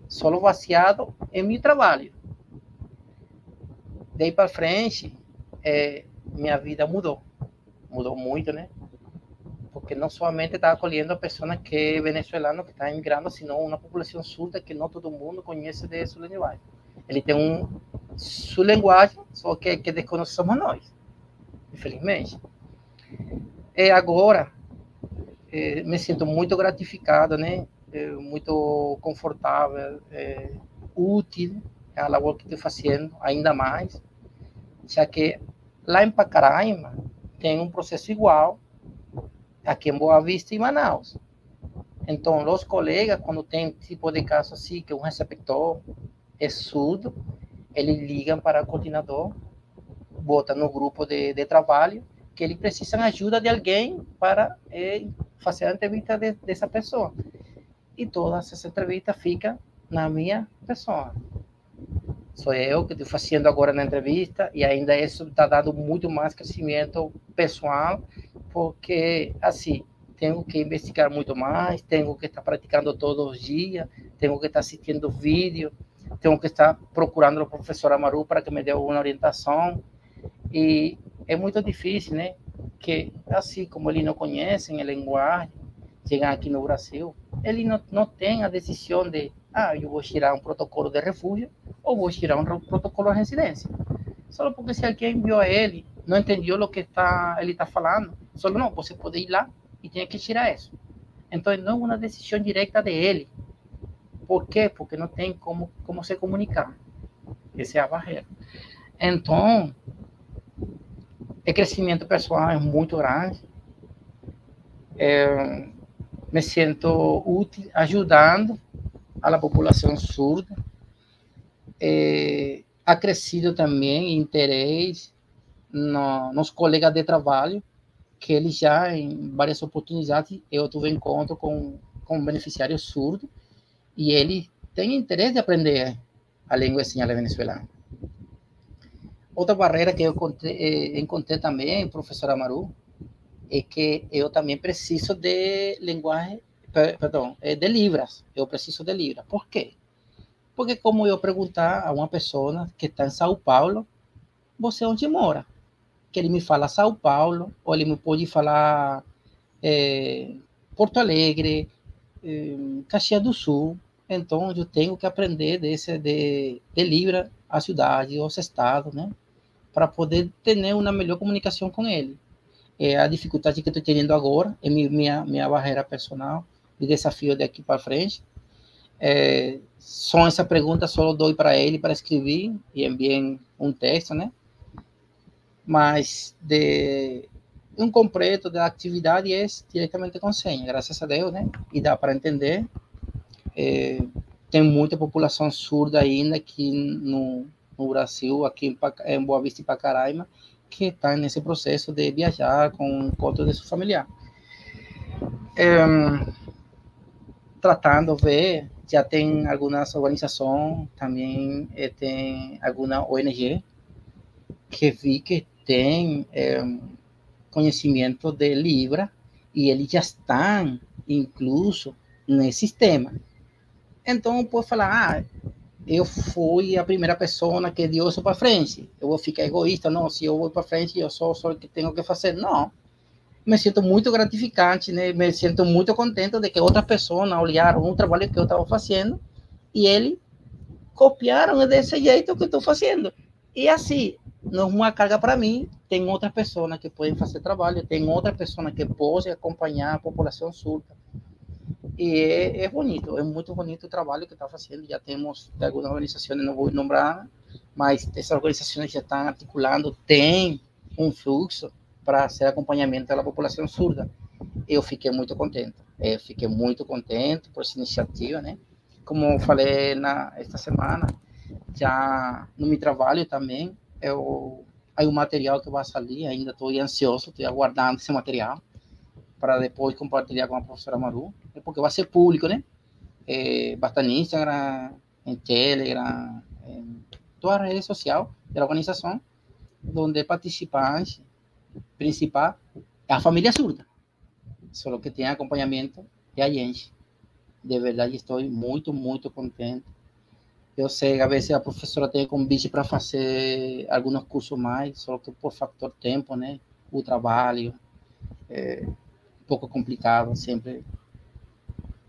Só baseado em meu trabalho. Daí para frente, minha vida mudou muito, né? Porque não somente está acolhendo a pessoas que é venezuelano que está imigrando, senão uma população surda que não todo mundo conhece de sua linguagem. Ele tem sua linguagem, só que desconhecemos nós, infelizmente. E agora me sinto muito gratificado, né? Muito confortável, útil a labor que estou fazendo, ainda mais, já que lá em Pacaraima tem um processo igual aqui em Boa Vista e Manaus. Então, os colegas, quando tem tipo de caso assim, que um receptor é surdo, eles ligam para o coordenador, bota no grupo de trabalho, que eles precisam de ajuda de alguém para fazer a entrevista dessa pessoa. E todas essas entrevistas ficam na minha pessoa. Sou eu que estou fazendo agora na entrevista, e ainda isso está dando muito mais crescimento pessoal, porque, assim, tenho que investigar muito mais, tenho que estar praticando todos os dias, tenho que estar assistindo vídeo, tenho que estar procurando o professor Amaru para que me dê uma orientação, e é muito difícil, né? Que, assim como eles não conhecem a linguagem, chegar aqui no Brasil, ele não tem a decisão de, eu vou tirar um protocolo de refúgio ou vou tirar um protocolo de residência. Só porque se alguém viu ele, não entendeu o que ele está falando, só não, você pode ir lá e tem que tirar isso. Então, não é uma decisão direta dele. Por quê? Porque não tem como se comunicar. Essa é a barreira. Então, o crescimento pessoal é muito grande. Me sinto útil ajudando a população surda. Ha crescido também interesse nos colegas de trabalho, que eles já, em várias oportunidades, eu tive encontro com beneficiários surdos, e ele tem interesse de aprender a língua señal venezuelana. Outra barreira que eu encontrei também, professor Amaru, é que eu também preciso de linguagem, de Libras. Eu preciso de Libras. Por quê? Porque como eu perguntar a uma pessoa que está em São Paulo, você onde mora? Que ele me fala São Paulo, ou ele me pode falar Porto Alegre, Caxias do Sul. Então, eu tenho que aprender de Libra a cidade, os estados, né? Para poder ter uma melhor comunicação com ele. A dificuldade que estou tendo agora é minha barreira personal de desafio daqui para frente. Só essa pergunta só dou para ele para escrever e enviar um texto, né? Mas um completo da atividade é diretamente com senha, graças a Deus, né? E dá para entender. Tem muita população surda ainda aqui no Brasil, aqui em Boa Vista e Pacaraima, que está nesse processo de viajar com o encontro de seu familiar. Tratando de ver, já tem algumas organizações, também tem alguma ONG que vi que tem conhecimento de Libra, e eles já estão incluso nesse sistema. Então, pode falar, eu fui a primeira pessoa que deu isso para frente, eu vou ficar egoísta, não, se eu vou para frente, eu sou o que tenho que fazer, não. Me sinto muito gratificante, né? Me sinto muito contente de que outras pessoas olharam um trabalho que eu estava fazendo e eles copiaram desse jeito que estou fazendo. E assim, não é uma carga para mim, tem outras pessoas que podem fazer trabalho, tem outras pessoas que podem acompanhar a população surda. E é bonito, é muito bonito o trabalho que está fazendo. Já temos algumas organizações, não vou nombrar, mas essas organizações já estão articulando, tem um fluxo para ser acompanhamento da população surda. Eu fiquei muito contente por essa iniciativa, né? Como eu falei esta semana, já no meu trabalho também, há um material que vai sair, ainda estou ansioso, estou aguardando esse material, para depois compartilhar com a professora Maru, porque vai ser público, né? Vai estar no Instagram, em Telegram, em todas as redes sociais da organização, onde participantes principal é a família surda. Só que tem acompanhamento e a gente. De verdade, estou muito, muito contente. Eu sei, às vezes a professora tem convite para fazer alguns cursos mais, só que por fator tempo, né? O trabalho é um pouco complicado, sempre.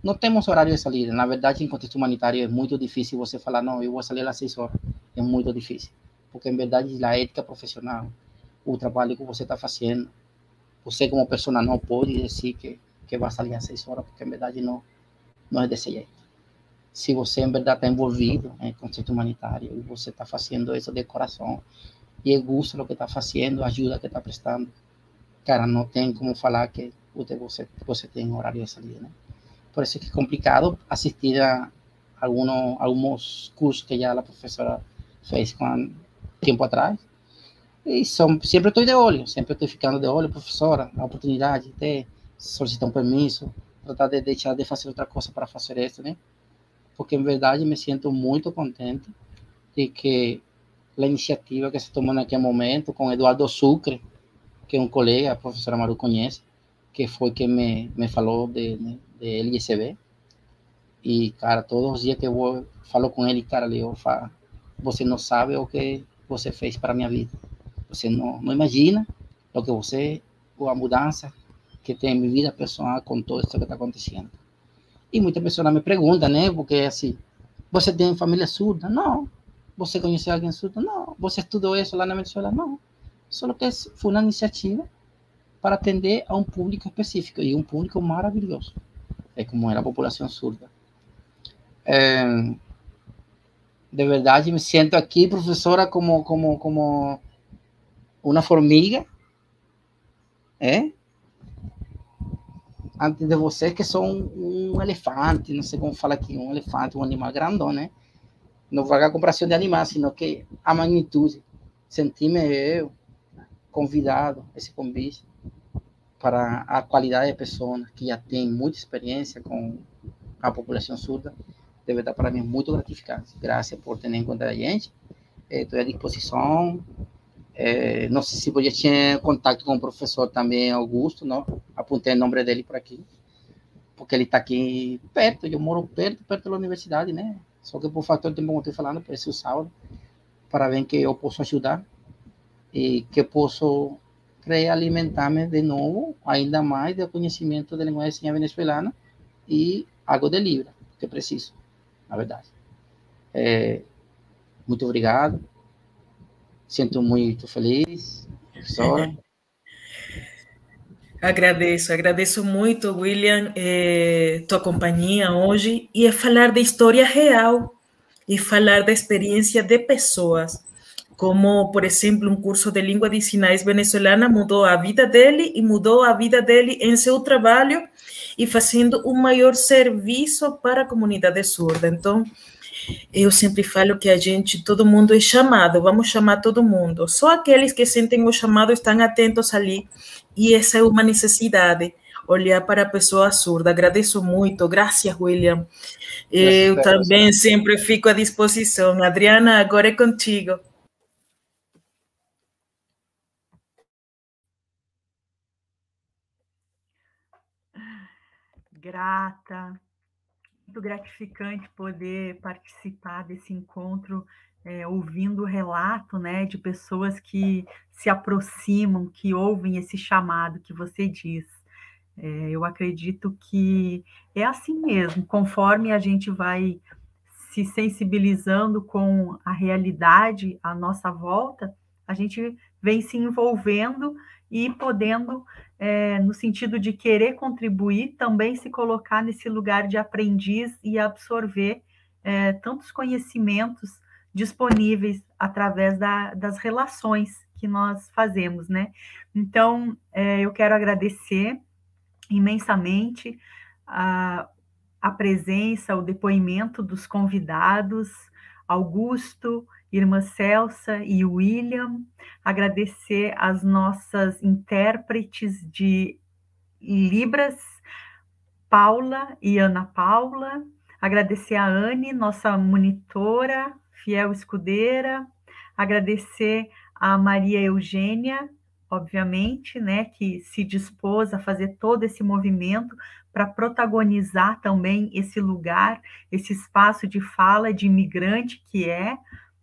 Não temos horário de saída. Na verdade, em contexto humanitário, é muito difícil você falar, não, eu vou sair às 6 horas. É muito difícil. Porque, em verdade, a ética profissional, o trabalho que você está fazendo, você como pessoa não pode dizer que vai sair às 6 horas, porque, em verdade, não é desse jeito. Se você, em verdade, está envolvido em contexto humanitário e você está fazendo isso de coração e gosta do que está fazendo, ajuda que está prestando, cara, não tem como falar que você tem horário de saída, né? Por isso que é complicado assistir a alguns cursos que já a professora fez com tempo atrás. E sempre estou de olho, sempre estou ficando de olho, professora, a oportunidade de solicitar um permisso, tratar de deixar de fazer outra coisa para fazer isso, né? Porque, em verdade, me sinto muito contente de que a iniciativa que se tomou naquele momento com Eduardo Sucre, que é um colega, a professora Maru conhece, que foi quem me falou de LSB. E, cara, todos os dias que eu falo com ele, cara, eu falo, você não sabe o que você fez para a minha vida. Você não imagina o que você, a mudança que tem em minha vida pessoal com tudo isso que está acontecendo. E muitas pessoas me perguntam, né? Porque, assim, você tem família surda? Não. Você conhece alguém surdo? Não. Você estudou isso lá na Venezuela? Não. Só que foi uma iniciativa para atender a um público específico e um público maravilhoso. É como era a população surda. De verdade, me sinto aqui, professora, como uma formiga, antes de você, que sou um elefante, não sei como fala aqui, um elefante, um animal grandão, né? Não vai a comparação de animal, sino que a magnitude. Senti-me eu convidado, esse convite, para a qualidade de pessoa que já tem muita experiência com a população surda, de verdade, para mim, é muito gratificante. Graças por ter em conta a gente. Estou à disposição. Não sei se podia ter contato com o professor também, Augusto, não? Apontei o nome dele por aqui, porque ele está aqui perto, eu moro perto da universidade, né? Só que por fator de tempo, como eu estou falando, por esse sábado, para ver que eu posso ajudar e que posso realimentar-me de novo, ainda mais do conhecimento da linguagem venezuelana e algo de Libra, que preciso, na verdade. Muito obrigado. Sinto muito feliz, professora. Agradeço muito, William, tua companhia hoje, e falar de história real, e falar da experiência de pessoas, como, por exemplo, um curso de língua de sinais venezuelana mudou a vida dele e mudou a vida dele em seu trabalho e fazendo um maior serviço para a comunidade surda. Então, eu sempre falo que todo mundo é chamado, vamos chamar todo mundo. Só aqueles que sentem o chamado estão atentos ali, e essa é uma necessidade, olhar para a pessoa surda. Agradeço muito, graças, William. Eu também sempre fico à disposição. Adriana, agora é contigo. Grata, muito gratificante poder participar desse encontro, ouvindo o relato, né, de pessoas que se aproximam, que ouvem esse chamado que você diz. Eu acredito que é assim mesmo, conforme a gente vai se sensibilizando com a realidade à nossa volta, a gente vem se envolvendo e podendo, no sentido de querer contribuir, também se colocar nesse lugar de aprendiz e absorver tantos conhecimentos disponíveis através das relações que nós fazemos, né? Então, eu quero agradecer imensamente a presença, o depoimento dos convidados, Augusto, irmã Celsa e William, agradecer às nossas intérpretes de Libras, Paula e Ana Paula, agradecer a Anne, nossa monitora, fiel escudeira, agradecer a Maria Eugênia, obviamente, né, que se dispôs a fazer todo esse movimento para protagonizar também esse lugar, esse espaço de fala de imigrante que é,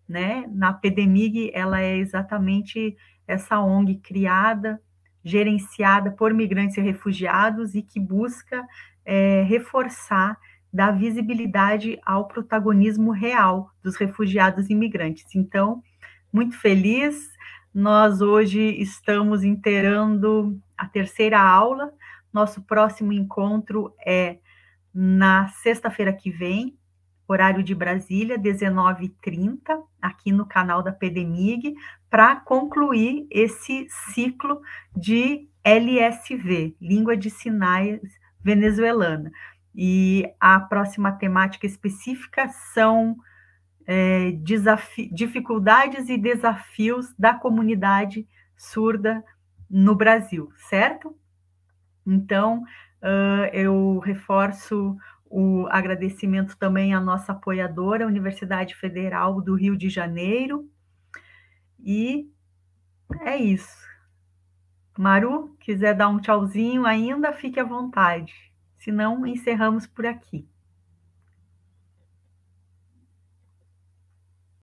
né, na PDMIG ela é exatamente essa ONG criada, gerenciada por migrantes e refugiados e que busca reforçar, dar visibilidade ao protagonismo real dos refugiados e imigrantes. Então, muito feliz, nós hoje estamos inteirando a terceira aula, nosso próximo encontro é na sexta-feira que vem, horário de Brasília, 19h30, aqui no canal da PDMIG, para concluir esse ciclo de LSV, Língua de Sinais Venezuelana. E a próxima temática específica são dificuldades e desafios da comunidade surda no Brasil, certo? Então, eu reforço o agradecimento também à nossa apoiadora, a Universidade Federal do Rio de Janeiro. E é isso. Maru, quiser dar um tchauzinho ainda, fique à vontade. Se não, encerramos por aqui.